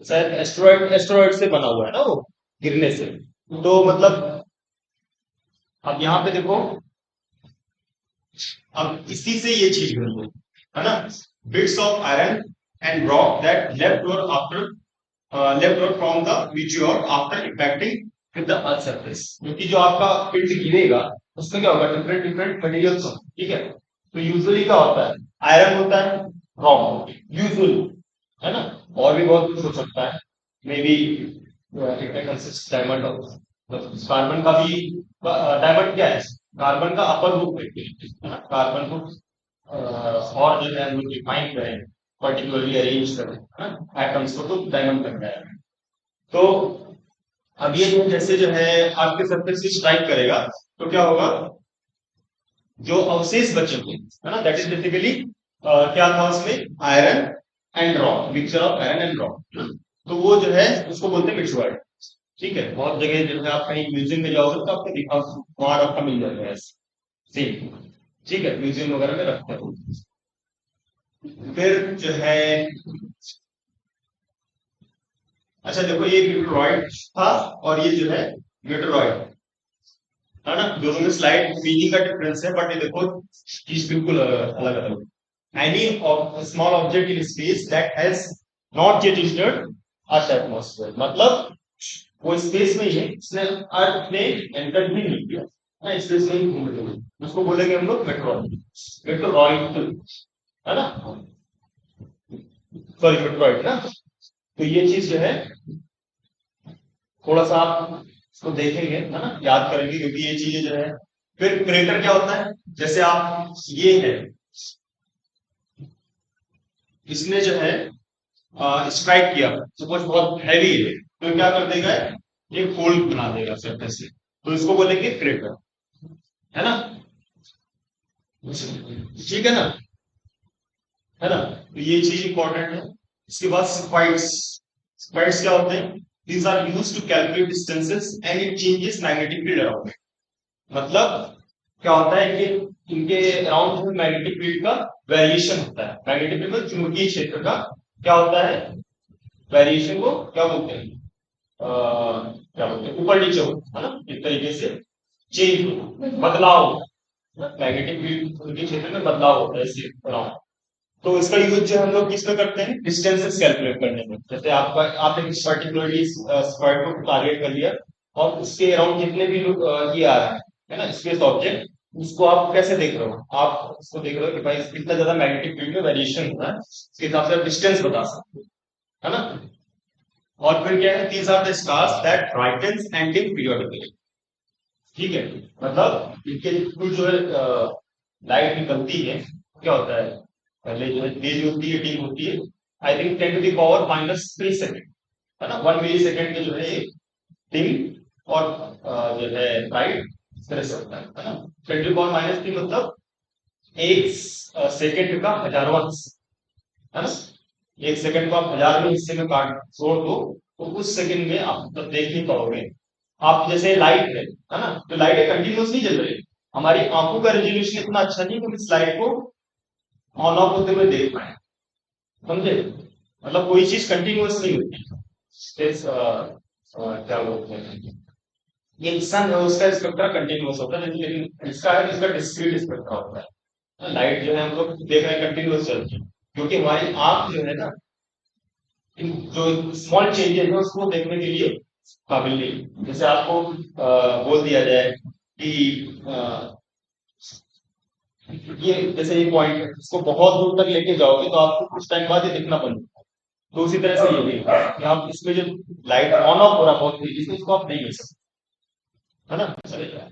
शायद एस्ट्रॉइड एस्ट्रॉइड से बना हुआ है ना वो, गिरने से। तो मतलब अब यहाँ पे देखो, अब इसी से ये चीज बनी है ना, bits of iron and rock that left और आफ्टर लेफ्ट और from the meteor after impacting with the earth surface. क्योंकि जो आपका पिंड गिरेगा उसमें क्या होगा, डिफरेंट डिफरेंट मटेरियल्स होंगे, ठीक है। तो यूजुअली क्या होता है, आयरन होता है, रॉक यूजुअली, है ना। और भी बहुत कुछ हो सकता है, may be it can consist diamond of, carbon का भी, डायमंड क्या है, कार्बन का अपर ग्रुप है ना, कार्बन को और जो है हम लोग डिफाइन करें, पर्टिकुलरली अरेंज करें, है ना, एटम्स को, तो डायमंड बन गया है। तो अब ये जो जैसे जो है आपके सरफेस से स्ट्राइक करेगा, तो क्या होगा, जो अवशेष बचेंगे, है ना, दैट इज बेसिकली क्या था उसमें, iron and rock, mixture of iron and rock, तो वो जो है उसको बोलते हैं मिट्सवाइड। ठीक है, बहुत जगह जो है आप कहीं म्यूजियम में जाओगे तो आपको दिखा, वहां आपका मिल जाएगा ऐसे सेम, ठीक है, म्यूजियम वगैरह में रखते हैं। फिर जो है, अच्छा देखो ये मीटरॉइड था और ये जो है मीटरॉइड, है ना, दोनों में स्लाइड मीनिंग का डिफरेंस है, बट ये देखो चीज बिल्कुल अलग अलग। Any small object in space that has not yet entered earth atmosphere, मतलब वो स्पेस में ही है, इसने अर्थ में एंटर भी नहीं किया, ना स्पेस में ही घूम रहे हैं, उसको बोलेंगे हम लोग मेट्रॉइड, मेट्रॉइड, है ना, सॉरी मेट्रॉइड ना। तो ये चीज जो है थोड़ा सा आप इसको देखेंगे, है ना, याद करेंगे, क्योंकि ये चीजें जो है। फिर क्रेटर क्या होता है, जैसे आप ये है, इसने जो है स्ट्राइक किया, सपोज बहुत हैवी है, तो क्या कर देगा, ये फोल्ड बना देगा सरफेस से, तो इसको बोलेंगे क्रेटर, है ना, ठीक है ना, है ना। तो ये चीज इंपॉर्टेंट है। इसके बाद स्पाइट्स, स्पाइट्स क्या होते हैं, these are use to calculate distances and it changes magnetic field around, मतलब क्या होता है कि इनके अराउंड जो मैग्नेटिक फील्ड का वेरिएशन होता है, मैग्नेटिक फील्ड में चुंबकीय क्षेत्र का क्या होता है, वेरिएशन को क्या बोलते हैं, क्या बोलते हैं, ऊपर नीचे होता है ना, इस तरीके से चेंज, बदलाव, मैग्नेटिक फील्ड के क्षेत्र में बदलाव होता है इससे अराउंड। तो इसका यूज जो हम लोग किसमें करते हैं, डिस्टेंसेस कैलकुलेट करने में, जैसे आपका आप एक पर्टिकुलरली स्क्वायर को टारगेट कर लिया, और उसके अराउंड जितने भी ये आ रहा है ना स्पेस ऑब्जेक्ट, उसको आप कैसे देख रहे हो? आप उसको देख रहे हो कि भाई कितना ज्यादा मैग्नेटिक फील्ड में वेरिएशन हो रहा है, उसके हिसाब से आप डिस्टेंस बता सकते हो, है ना। और फिर क्या है, these are the stars that brightens and dim periodically. ठीक है, मतलब इनके थ्रू जो है लाइट निकलती है, क्या होता है, पहले जो है तेज होती है, dim होती है, आई थिंक 10⁻³ सेकेंड, है ना, 1 मिली सेकेंड के जो है ये dim और जो है ब्राइट इस तरह से होता है ना। 10⁻³ मतलब एक सेकेंड का हजारवां हिस्सा, है ना। एक सेकंड को आप 1000वें हिस्से में काट छोड़ दो, तो उस सेकंड में आप तब देख नहीं पाओगे। आप जैसे लाइट है ना, तो लाइट कंटिन्यूस नहीं जल रही, हमारी आंखों का रेजोल्यूशन इतना अच्छा नहीं कि हम इस लाइट को ऑन ऑफ होते हुए देख पाए, समझे। मतलब कोई चीज कंटिन्यूस नहीं होती। क्या बोलते हैं, ये सन है उसका स्पेक्ट्रा कंटिन्यूस होता है, लेकिन इसका है, इसका डिस्क्रीट स्पेक्ट्रा होता है। लाइट जो है हम लोग देख रहे हैं कंटिन्यूस चलती है, क्योंकि हमारी आंख जो है ना, जो स्मॉल चेंजेस है उसको देखने के लिए काबिल नहीं। जैसे आपको बोल दिया जाए कि ये जैसे ये पॉइंट है, इसको बहुत दूर तक लेके जाओगे तो आपको कुछ टाइम बाद ये दिखना बंद होगा। तो उसी तरह से ये भी है कि आप इसमें जो लाइट ऑन ऑफ हो रहा है बहुत तेजी से, इसको आप नहीं ले सकते, है ना। चलेगा।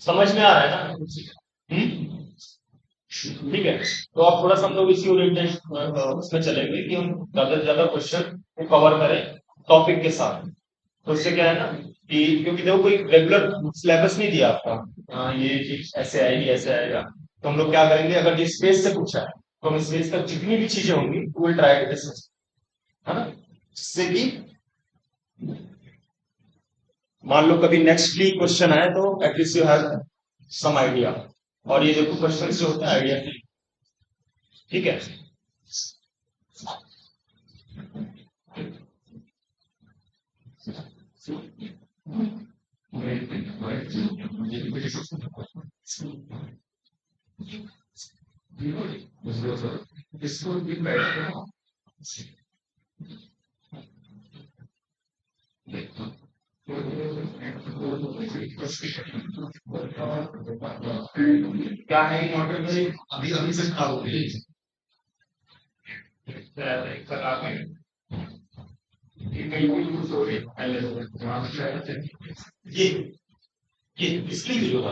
समझ में आ रहा है ना? ठीक है, तो आप थोड़ा सा हम लोग इसी ओरिएंटेशन उसमें चलेंगे कि हम ज्यादा से ज्यादा क्वेश्चन को कवर करें टॉपिक के साथ। तो उससे क्या है ना कि क्योंकि देखो कोई रेगुलर सिलेबस नहीं दिया आपका, ये चीज ऐसे आएगी ऐसे आएगा, तो हम लोग क्या करेंगे, अगर ये स्पेस से पूछा है तो हम स्पेस का जितनी भी चीजें होंगी वो विल ट्राई टू डिस्कस, है ना, जिससे कि मान लो कभी नेक्स्ट वीक क्वेश्चन आए तो at least you have some idea. और ये देखो क्वेश्चन जो होता है आइडिया के लिए, ठीक है। इसको भी बैठ क्या है मॉडल में, अभी अभी से खराब हो गई ये ये इसलिए भी होगा।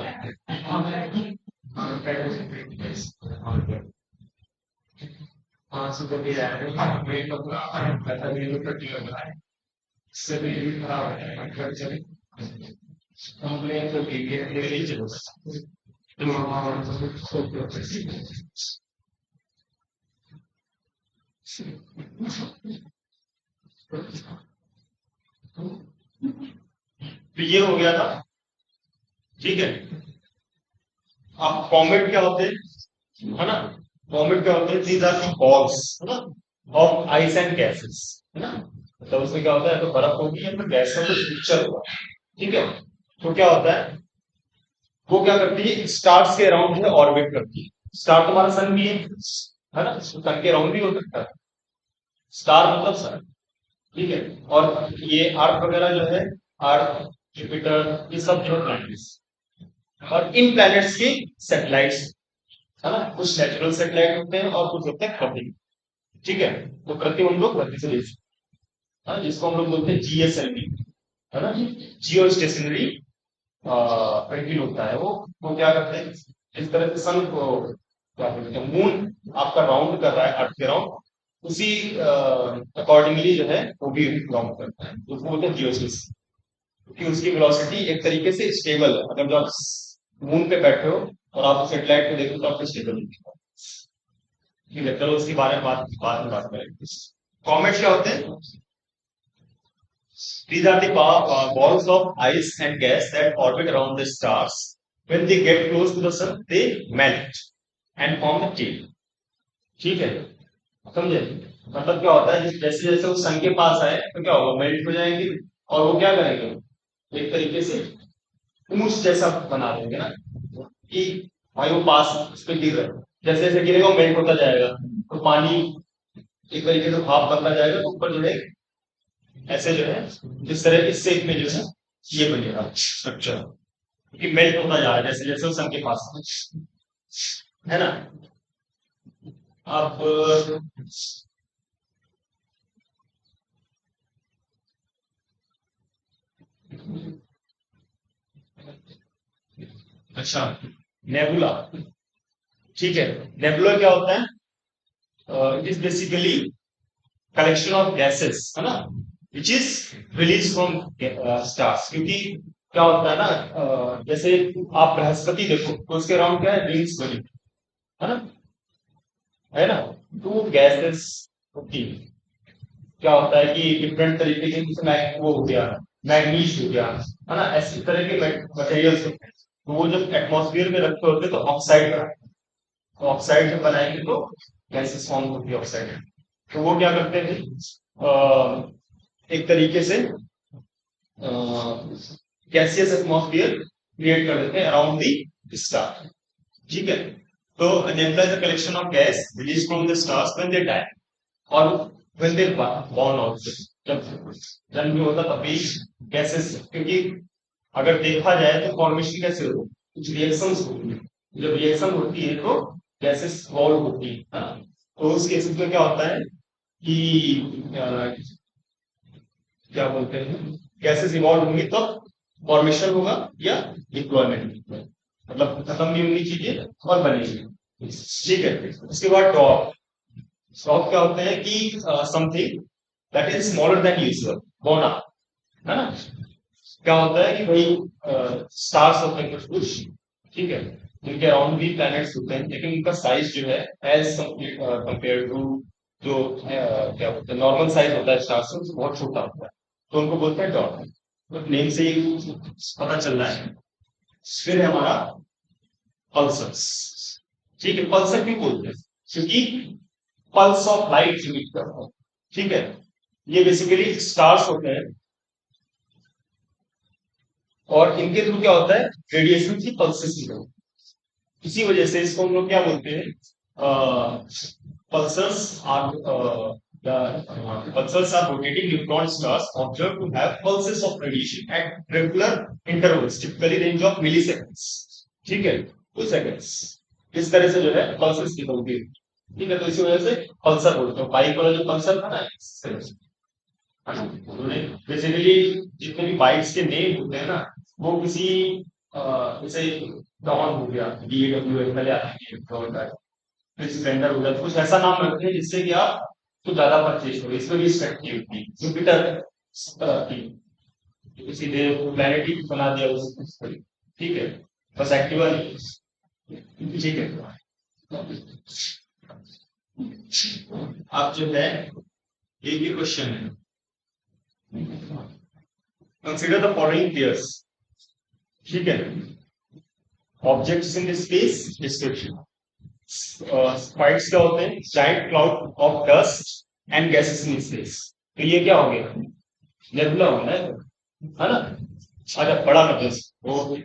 हाँ सुबह भी आया इससे भी खराब है चले कंप्लेन तो की है मेरे लिए चलो। तो ये हो गया था, ठीक है। अब कॉमेट क्या होते हैं, है ना, कॉमेट क्या होते हैं, दीज आर द बॉल्स, है ना, ऑफ आइस एंड गैसेस, है ना। तो उसमें क्या होता है, तो बर्फ होगी या फिर गैस का कुछ मिक्सचर होगा, ठीक है। तो क्या होता है, वो क्या करती है, स्टार्स के अराउंड है ऑर्बिट करती है। स्टार तुम्हारा सन भी है ना, सन के अराउंड भी हो सकता है, स्टार मतलब सन, ठीक है। और ये अर्थ वगैरह जो है, अर्थ, जुपिटर, ये सब जो प्लैनेट्स, और इन प्लैनेट्स की सैटेलाइट्स, है ना, कुछ नेचुरल सैटेलाइट होते हैं और कुछ होते हैं कृत्रिम, ठीक है। तो कृत्रिम हम लोग धरती से भेजते हैं, हाँ, जिसको हम लोग बोलते हैं GSLV, है ना, जियो स्टेशनरी वेहिकल होता है वो क्या करते हैं, इस तरह से सन को क्या बोलते हैं, मून आपका राउंड कर रहा है अर्थ के राउंड, उसी अकॉर्डिंगली जो है वो भी राउंड करता है, उसको बोलते हैं जियोस्फीयर, क्योंकि उसकी वेलोसिटी एक तरीके से स्टेबल है। मतलब जब आप मून पे बैठे हो और आप सैटेलाइट को देखो तो आपको स्टेबल दिखेगा, ठीक है। चलो उसके बारे में बाद में बात करेंगे। कॉमेट्स क्या होते हैं, these are the balls of ice and gas that orbit around the stars. When they get close to the sun, they melt and form a tail. ठीक है, समझे। मतलब क्या होता है, जैसे जैसे वो सन के पास आए तो क्या होगा, मेल्ट हो जाएंगे और वो क्या करेंगे, एक तरीके से ऊंच जैसा बना देंगे ना कि भाई वो पास उस पर गिर रहा है, जैसे जैसे गिरेगा वो मेल्ट होता जाएगा, तो पानी एक तरीके से भाप बनता जाएगा, तो ऊपर जो है ऐसे जो है इस तरह इस शेप में जो है ये बनेगा स्ट्रक्चर, कि मेल्ट होता जा रहा है जैसे जैसे वो सन के पास है ना। अब अच्छा, नेबुला, ठीक है। नेबुला क्या होता है? It is basically collection of gases, है ना, which is release from stars. क्योंकि क्या होता है ना, जैसे आप बृहस्पति देखो तो उसके अराउंड क्या है, रिंग्स बनी, है ना, है ना, तो वो गैसेस होती है। क्या होता है कि डिफरेंट तरीके के, जैसे वो हो गया, मैग्नीज हो गया, है ना, ऐसी तरह के मटेरियल्स होते हैं, तो वो जब एटमॉस्फेयर में रखे होते हैं तो ऑक्साइड बनाते हैं, तो ऑक्साइड जब बनाएंगे तो गैसेस फॉर्म होती है ऑक्साइड। तो वो क्या करते हैं, एक तरीके से गैसियस एटमॉस्फेयर क्रिएट कर देते हैं अराउंड दी स्टार, ठीक है। तो nebula is a collection of gas release from the stars when they die, और व्हेन दे बॉर्न आउट, जब जन्म भी होता तभी गैसेस, क्योंकि अगर देखा जाए तो फॉर्मेशन कैसे होती है, कुछ रिएक्शंस होती है, जब रिएक्शन होती है तो गैसेस फॉर्म होती है ना। तो उस केसेस में क्या होता है कि क्या बोलते हैं, गैसेस इवॉल्व होंगी तब फॉर्मेशन होगा या डिप्लॉयमेंट, मतलब खत्म भी होंगी चीजें और बनेगी, ठीक है। उसके बाद टॉप, टॉप क्या होते हैं कि something that is smaller than usual, बोना, है ना। क्या होता है कि भाई स्टार्स होते हैं कुछ कुछ, ठीक है, जिनके अराउंड भी प्लैनेट्स होते हैं, लेकिन उनका साइज जो है एज कंपेयर टू जो क्या बोलते हैं नॉर्मल साइज होता है स्टार से, उससे बहुत छोटा होता है, तो उनको बोलते हैं डॉट। तो नेम से ही पता चल रहा है। फिर है हमारा पल्सर्स, ठीक है। पल्सर क्यों बोलते हैं? क्योंकि पल्स ऑफ लाइट इमिट करता है, ठीक है। ये बेसिकली स्टार्स होते हैं और इनके थ्रू क्या होता है, रेडिएशन की पल्सेस निकलती है। इसी वजह से इसको हम लोग क्या बोलते हैं, pulsars are pulsars are rotating neutron stars observed to have pulses of radiation at regular intervals, typically range of milliseconds, ठीक है, कुछ सेकंड्स, इस तरह से जो है पल्सेस निकलती है, ठीक है। तो इसी वजह से पल्सर बोलते हैं। बाइक वाला जो पल्सर था ना, इस तरह से, उन्होंने बेसिकली जितने भी बाइक्स के नेम होते हैं ना, वो किसी जैसे डॉन हो गया, DAW पहले आता है डॉन का, फिर स्प्लेंडर हो गया, तो कुछ ऐसा नाम रखते हैं जिससे कि आप तो ज्यादा परचेज करो, इसमें भी स्ट्रक्चर थी जुपिटर की, इसीलिए प्लैनेट ही बना दिया उसको, ठीक है। बस एक्टिवा नहीं, ठीक है। अब जो है एक ही क्वेश्चन है, कंसिडर द फॉलोइंग पेयर्स, ठीक है। Objects in space description, spikes क्या होते हैं, giant cloud of dust and gases in space, तो ये क्या हो गया, नेबुला हो गया, है ना। अच्छा बड़ा मतलब ओके,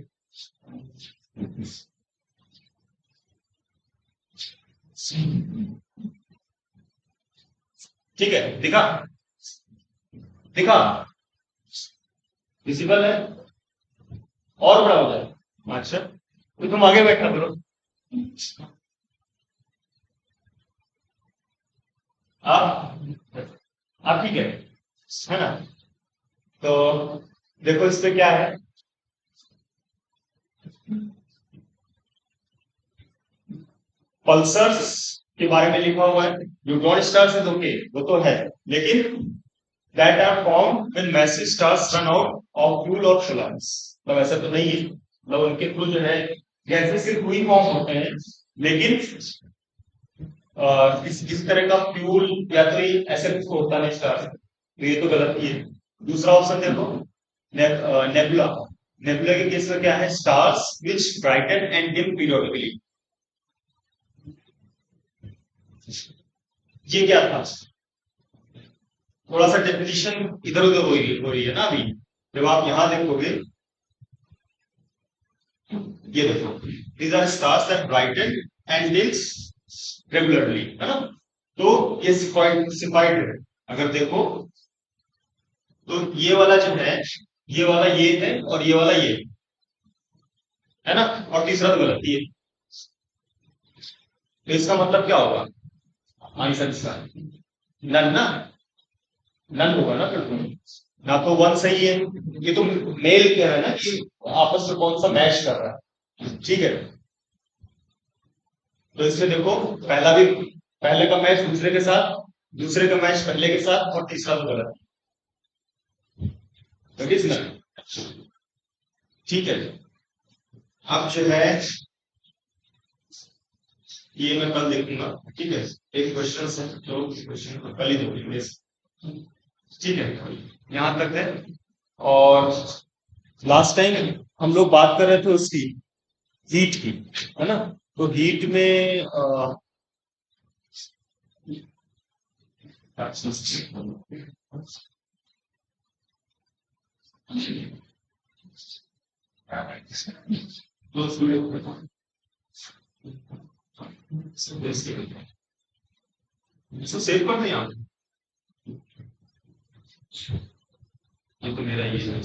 ठीक है, दिखा, दिखा, विजिबल है, और बड़ा हो जाए, अच्छा तो तुम आगे बैठा करो, आप आप ठीक है ना। तो देखो इस पे क्या है, पल्सर्स के बारे में लिखा हुआ है, न्यूट्रॉन स्टार्स इज ओके, वो तो है, लेकिन that are form when massive stars run out of fuel और फ्लैम्स, मतलब ऐसा तो नहीं है, मतलब उनके थ्रू जो है गैसेस के थ्रू ही फॉर्म होते हैं, लेकिन इस तरह का फ्यूल या तो ये ऐसे कुछ होता नहीं स्टार, तो ये तो गलत ही है। दूसरा ऑप्शन देखो, नेबुला, नेबुला के केस में क्या है, stars which brighten and dim periodically, ये क्या था, थोड़ा सा डेफिनेशन इधर उधर हो रही है ना अभी, जब आप यहां देखोगे ये देखो, these are stars that brighten and dim regularly, है ना। तो ये सिफाइड है। अगर देखो तो ये वाला जो है, ये वाला ये है और ये वाला ये है ना, और तीसरा तो गलत ये। तो इसका मतलब क्या होगा आंसर इसका? नन ना, नन होगा ना फिर। ना तो वन सही है, ये तो मेल कह रहा है ना कि आपस में कौन सा मैच कर रहा है, ठीक है। तो इसमें देखो, पहला भी, पहले का मैच दूसरे के साथ, दूसरे का मैच पहले के साथ, और तीसरा तो गलत, तो इज नन, ठीक है। अब जो है ये मैं कल देखूंगा, ठीक है। एक क्वेश्चन है तो क्वेश्चन कल ही देखूंगे, ठीक है। यहां तक है। और लास्ट टाइम हम लोग बात कर रहे थे उसकी, हीट की, है ना। तो हीट में इसको सेव कर दें यहाँ, ये तो मेरा ये है।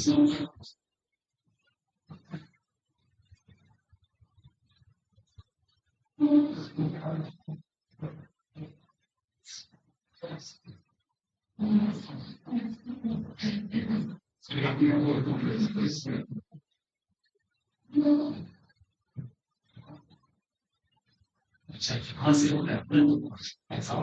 अच्छा, कहाँ से होता है ऐसा?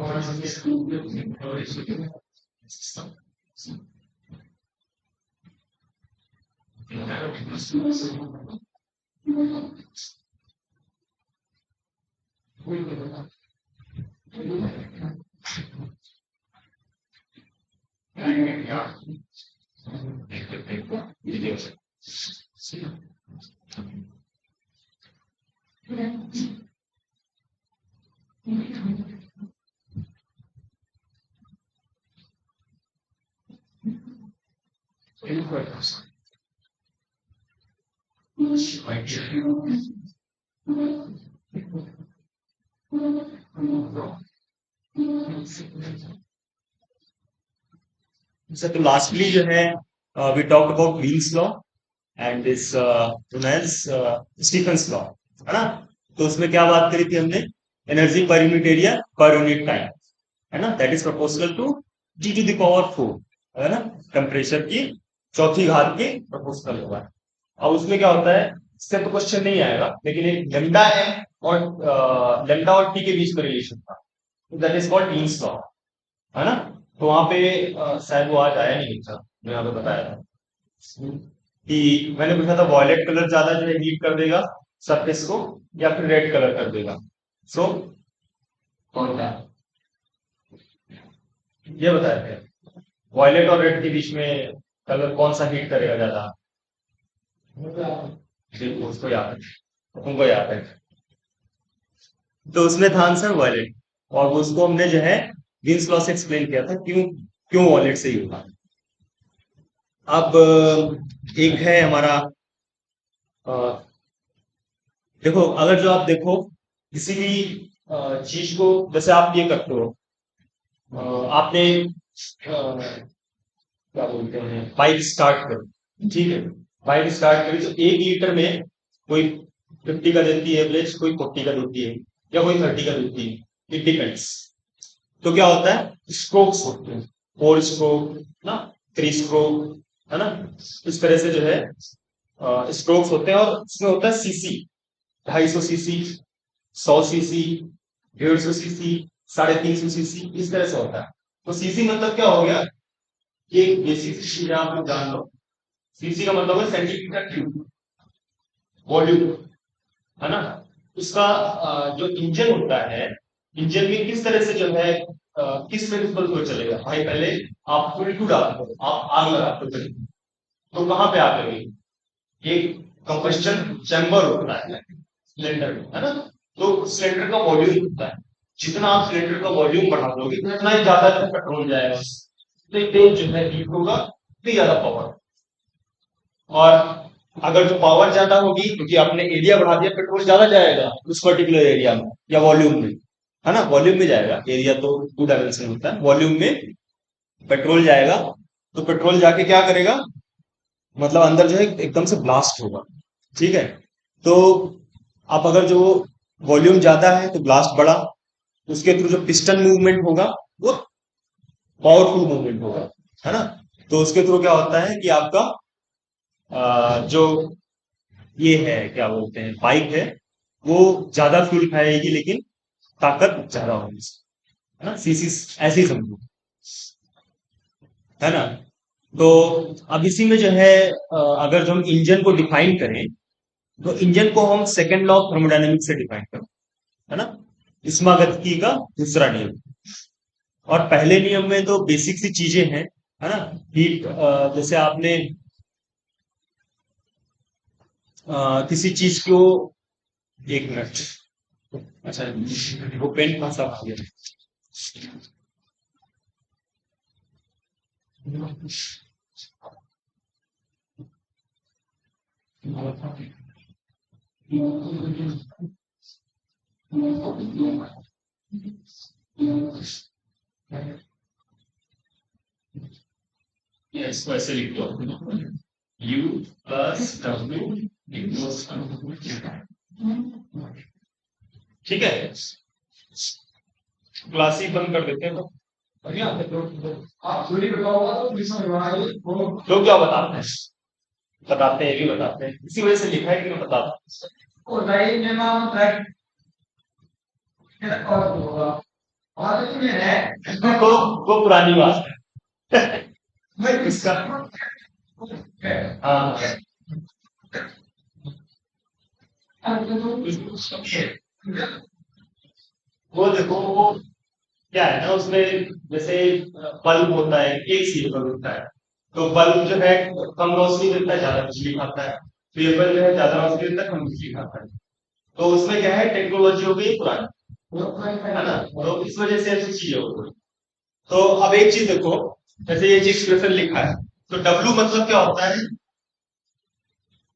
अच्छा, तो लास्टली जो है we talk about wheels law and this known as Stefan's law, है ना। तो उसमें क्या बात करी थी हमने? एनर्जी पर यूनिट एरिया पर यूनिट टाइम, है ना, that is proportional to T to the power 4, है ना, टेम्परेचर की चौथी घात के प्रोपोर्शनल होगा। अब उसमें क्या होता है, इससे तो क्वेश्चन नहीं आएगा, लेकिन एक लेमडा है और लेमडा और टी के बीच में रिलेशन था, that is called teens law, है ना। तो वहां पे शायद वो आज आया नहीं था, मैं यहाँ पे बताया था कि मैंने पूछा था वॉयलेट कलर ज्यादा जो है हीट कर देगा सरफेस को, या फिर रेड कलर कर देगा। सो कौन था ये बताया थे, वॉयलेट और रेड के बीच में कलर कौन सा हीट करेगा ज्यादा? देखो उसको याद है, तुमको याद है। तो उसमें था आंसर वॉयलेट, और उसको हमने जो है गिन्स लॉ से एक्सप्लेन किया था क्यों, क्यों वॉयलेट से ही होगा। अब एक है हमारा अ, देखो, अगर जो आप देखो किसी भी चीज को, जैसे आप ये करते हो, आपने क्या बोलते हैं, बाइक स्टार्ट करो, ठीक है। बाइक स्टार्ट करी तो 1 लीटर में कोई 50 का देती है एवरेज, कोई 40 का देती है, या कोई 30 का देती है, इट डिपेंड्स। तो क्या होता है, स्ट्रोक्स होते हैं, 4 स्ट्रोक ना, 3 स्ट्रोक, है ना। इस तरह से जो है स्ट्रोक्स होते हैं, और इसमें होता है CC, 250 CC, 100 CC, 150 CC, 350 CC, इस तरह से होता है। तो सीसी मतलब क्या हो गया, ये बेसिक चीज आप लोग जान लो। सीसी का मतलब है सेंटीमीटर क्यूब वॉल्यूम, है ना। उसका जो इंजन होता है, इंजन में किस तरह से जो है किस प्रिंसिपल को चलेगा भाई, पहले आप फ्यूल डालते हो, आप आग लगाते हो पहले, तो कहाँ पे आग लगेगी? एक कंबस्टन चैम्बर होता है सिलेंडर में, है ना। तो सिलेंडर का वॉल्यूम होता है, जितना आप सिलेंडर का वॉल्यूम बढ़ा दोगे उतना ही ज्यादा पेट्रोल जाएगा, तो तेज जो है हीट होगा, उतनी ज्यादा पावर। और अगर जो पावर ज्यादा होगी क्योंकि आपने एरिया बढ़ा दिया, पेट्रोल ज्यादा जाएगा उस पर्टिकुलर एरिया में या वॉल्यूम में, है ना, वॉल्यूम में जाएगा, एरिया तो टू डायमेंशन होता है, वॉल्यूम में पेट्रोल जाएगा। तो पेट्रोल जाके क्या करेगा, मतलब अंदर जो है एकदम से ब्लास्ट होगा। ठीक है, तो आप अगर जो वॉल्यूम ज्यादा है तो ब्लास्ट बढ़ा, उसके थ्रू जो पिस्टन मूवमेंट होगा वो पावरफुल मूवमेंट होगा, है ना। तो उसके थ्रू क्या होता है कि आपका जो ये है क्या बोलते हैं बाइक है, वो ज्यादा फ्यूल खाएगी लेकिन ताकत ज्यादा होगी, है ना, सीसी ऐसे ही समझो, है ना। तो अब इसी में जो है अगर जो हम इंजन को डिफाइन करें तो इंजन को हम सेकंड लॉ ऑफ थर्मोडायनेमिक्स से डिफाइन करें, है ना, ऊष्मागतिकी का दूसरा नियम। और पहले नियम में तो बेसिक सी चीजें हैं, है ना, हीट, जैसे आपने किसी चीज को, एक मिनट, अच्छा वो पेन कौन सा आ गया? इसको ऐसे लिख दो, U प्लस W इक्वल्स, ठीक है, क्लास ही बंद कर देते हैं तो आप थोड़ी बताओगे तो क्या बताते हैं, बताते हैं, ये भी बताते हैं, इसी वजह से लिखा है कि मैं बताता हूँ। और राइट में नाम राइट और होगा, और इसमें है तो वो पुरानी बात है। मैं इसका हाँ वो देखो, वो क्या है ना उसमें, जैसे बल्ब होता है, एक सी बल्ब होता है, तो बल्ब जो है कम रोशनी देता है, ज्यादा बिजली खाता है, पेपर जो है ज्यादा रोशनी देता है, कम बिजली खाता है। तो उसमें क्या है, टेक्नोलॉजी हो गई पुरानी, है ना, तो इस वजह से ऐसी चीजें हो गई। तो अब एक चीज देखो, जैसे ये चीज एक्सप्रेशन लिखा है, तो डब्ल्यू मतलब क्या होता है,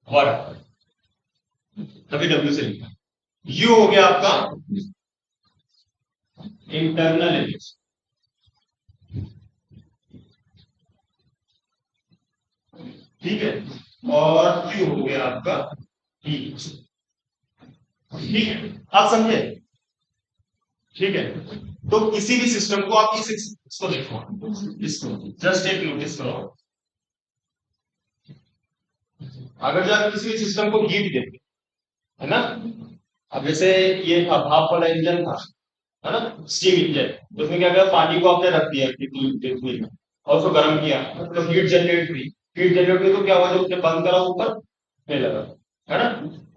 वर्क, तभी डब्ल्यू से लिखा। यू हो गया आपका इंटरनल एनर्जी, ठीक है, और क्यू हो गया आपका हीट, ठीक है, आप समझे, ठीक है। तो किसी भी सिस्टम को आप इसको देखो, इसको जस्ट एक नोटिस करो, अगर जो आप किसी भी सिस्टम को हीट देते, है ना, अब जैसे ये था भाप वाला इंजन था, है ना, स्टीम इंजन, तो उसमें क्या किया, पानी को आपने रख दिया पृथ्वी में और उसको गर्म किया, तो हीट जनरेट हुई, हीट जनरेट हुई तो क्या हुआ, जो उसने बंद करा ऊपर में लगा, है ना।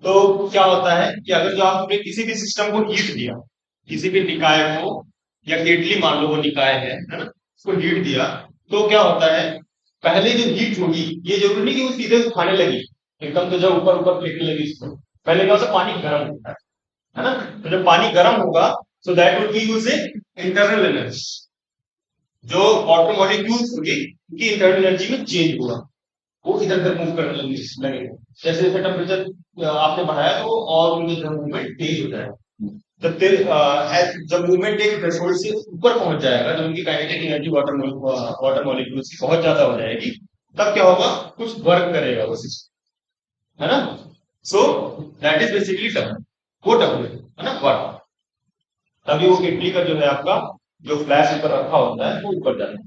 तो क्या होता है कि अगर जो आपने किसी भी सिस्टम को हीट दिया, किसी भी निकाय को, या केटली मान लो वो निकाय है ना, उसको हीट दिया, तो क्या होता है, पहले जो हीट होगी, ये जरूरी नहीं कि वो सीधे खाने लगी एकदम, तो जब ऊपर ऊपर फेंकने लगी उसको, पहले क्या होता है, पानी गर्म होता है ना, तो जब पानी गर्म होगा, so that will give you से इंटरनल एनर्जी, जो वाटर मॉलिक्यूल्स होगी उनकी इंटरनल एनर्जी में चेंज होगा, वो इधर उधर मूव करने लगेगा, जैसे जैसे टेम्परेचर आपने बढ़ाया तो और उनकी जो मूवमेंट तेज हो जाएगा, जब जब मूवमेंट एक थ्रेशोल्ड से ऊपर पहुंच जाएगा, जब उनकी काइनेटिक एनर्जी वाटर मॉलिक्यूल्स की बहुत ज्यादा हो जाएगी, तब क्या होगा, कुछ वर्क करेगा वो सिस्टम, है ना। So that is basically term, वो टर्म है ना, वर्क, तभी वो केटली का जो है आपका जो फ्लैश ऊपर रखा होता है वो ऊपर जाता है।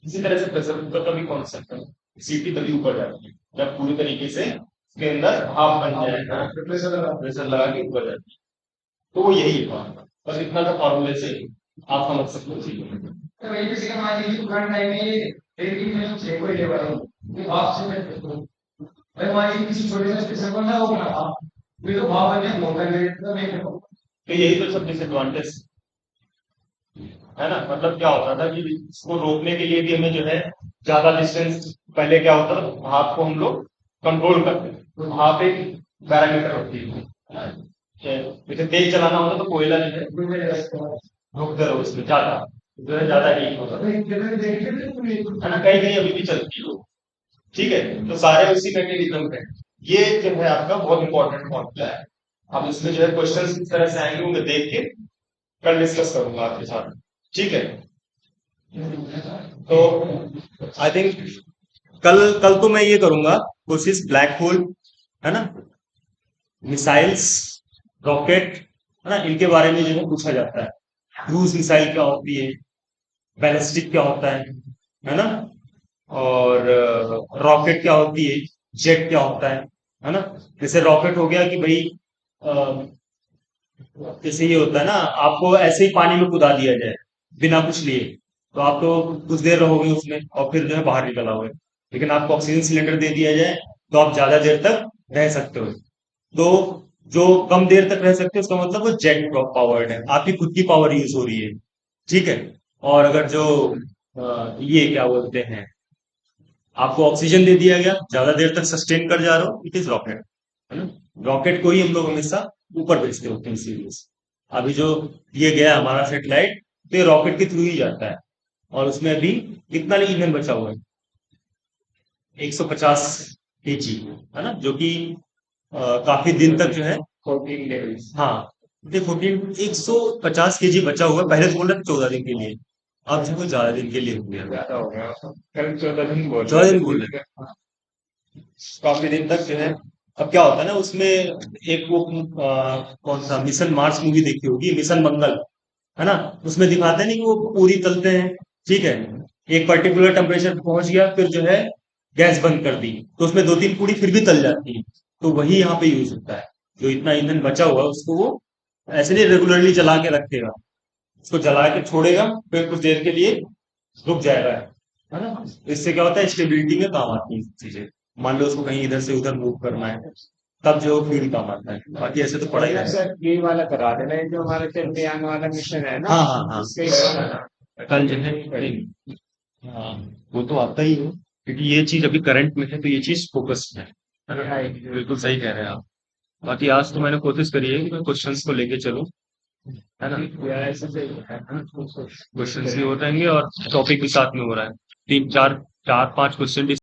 इसी तरह से प्रेशर कुकर का भी कॉन्सेप्ट है, सीटी तभी ऊपर जाती है जब पूरी तरीके से उसके अंदर भाप बन जाएगा, प्रेशर लगा के ऊपर जाती है, तो वो यही है, बस इतना सा फॉर्मूले से आप समझ सकते हो चीजें। तो ये किसी का मान लीजिए करंट टाइम में एक ही में से कोई ले वाला ये भाप से मैं भाई मान लीजिए किसी छोटे से स्टेशन पर ना हो ना, ये तो भाप बन जाए मोटर ले तो मैं तो यही तो सब डिसएडवांटेज है ना, मतलब क्या होता था कि इसको रोकने के लिए भी हमें जो है ज्यादा डिस्टेंस, पहले क्या होता था, भाप को हम लोग कंट्रोल करते थे, तो भाप एक पैरामीटर होती है, जैसे तेज चलाना होता तो कोयला जो है रोकते रहो, उसमें ज्यादा जो है ज्यादा हीट होता है ना, कहीं कहीं अभी भी चलती है, ठीक है, तो सारे उसी मैकेनिज्म पे, ये जो है आपका बहुत इंपॉर्टेंट फॉर्मूला है। अब इसमें जो है क्वेश्चन किस तरह से आएंगे वो मैं देख के कल डिस्कस करूंगा आपके साथ। ठीक है, तो आई थिंक कल कल तो मैं ये करूंगा कोशिश, ब्लैक होल है ना, मिसाइल्स, रॉकेट है ना, इनके बारे में जो है पूछा जाता है। क्रूज मिसाइल क्या होती है, बैलिस्टिक क्या होता है ना, और रॉकेट क्या होती है, जेट क्या होता है ना। जैसे रॉकेट हो गया कि भाई अ, जैसे ये होता है ना, आपको ऐसे ही पानी में कूदा दिया जाए बिना कुछ लिए, तो आप तो कुछ देर रहोगे उसमें और फिर जो है बाहर निकल आओगे। लेकिन आपको ऑक्सीजन सिलेंडर दे दिया जाए तो आप ज्यादा देर तक रह सकते हो। तो जो कम देर तक रह सकते हैं उसका मतलब वो जेट पावर्ड है, आपकी खुद की पावर यूज हो रही है। ठीक है, और अगर जो ये क्या बोलते हैं, आपको ऑक्सीजन दे दिया गया, ज्यादा देर तक सस्टेन कर जा रहे हो, इट इज रॉकेट, है ना। रॉकेट को ही हम लोग हमेशा ऊपर भेजते होते हैं सीरीज। अभी जो ये गया हमारा सेटेलाइट, तो ये रॉकेट के थ्रू ही जाता है। और उसमें अभी कितना ईंधन बचा हुआ है, 150 केजी, है ना, जो कि काफी दिन तक जो है 14 डेज, हाँ, देखो 150 केजी बचा हुआ है। पहले तो बोल रहे थे 14 दिन के लिए, अब जो ज्यादा दिन के लिए हो गया, ज्यादा हो गया, कल 14 दिन बोल, 14 दिन बोल रहे थे, काफी दिन तक जो है। अब क्या होता है ना उसमें, एक वो कौन सा मिशन मार्स मूवी देखी होगी, मिशन मंगल, है ना, उसमें दिखाते हैं नहीं कि वो पूरी तलते हैं। ठीक है, एक पर्टिकुलर टेम्परेचर पे पहुंच गया, फिर जो है गैस बंद कर दी, तो उसमें दो तीन पूरी फिर भी तल जाती है। तो वही यहाँ पे यूज होता है, जो इतना ईंधन बचा हुआ है उसको वो ऐसे नहीं रेगुलरली जला के रखेगा, उसको जला के छोड़ेगा, फिर कुछ देर के लिए रुक जाएगा, है ना। तो इससे क्या होता है, स्टेबिलिटी में काम आती है चीजें। मान लो उसको कहीं इधर से उधर मूव करना है, तब जो फ्यूल काम आता है, बाकी ऐसे तो पड़ा ही रहता है। सर ये वाला करा देना, ये जो हमारा चंद्रयान वाला मिशन है ना, हाँ हाँ हाँ, इसका ही कराना। कल जो है करेंगे। हाँ, वो तो आता ही है, क्योंकि ये चीज अभी करंट में है तो ये चीज फोकस में है। बिल्कुल सही कह रहे हैं आप। बाकी आज तो मैंने कोशिश करी है कि मैं क्वेश्चंस को लेके चलूं, है ना, ऐसे क्वेश्चंस भी हो रहेंगे और टॉपिक भी साथ में हो रहा है। तीन चार, चार पांच क्वेश्चन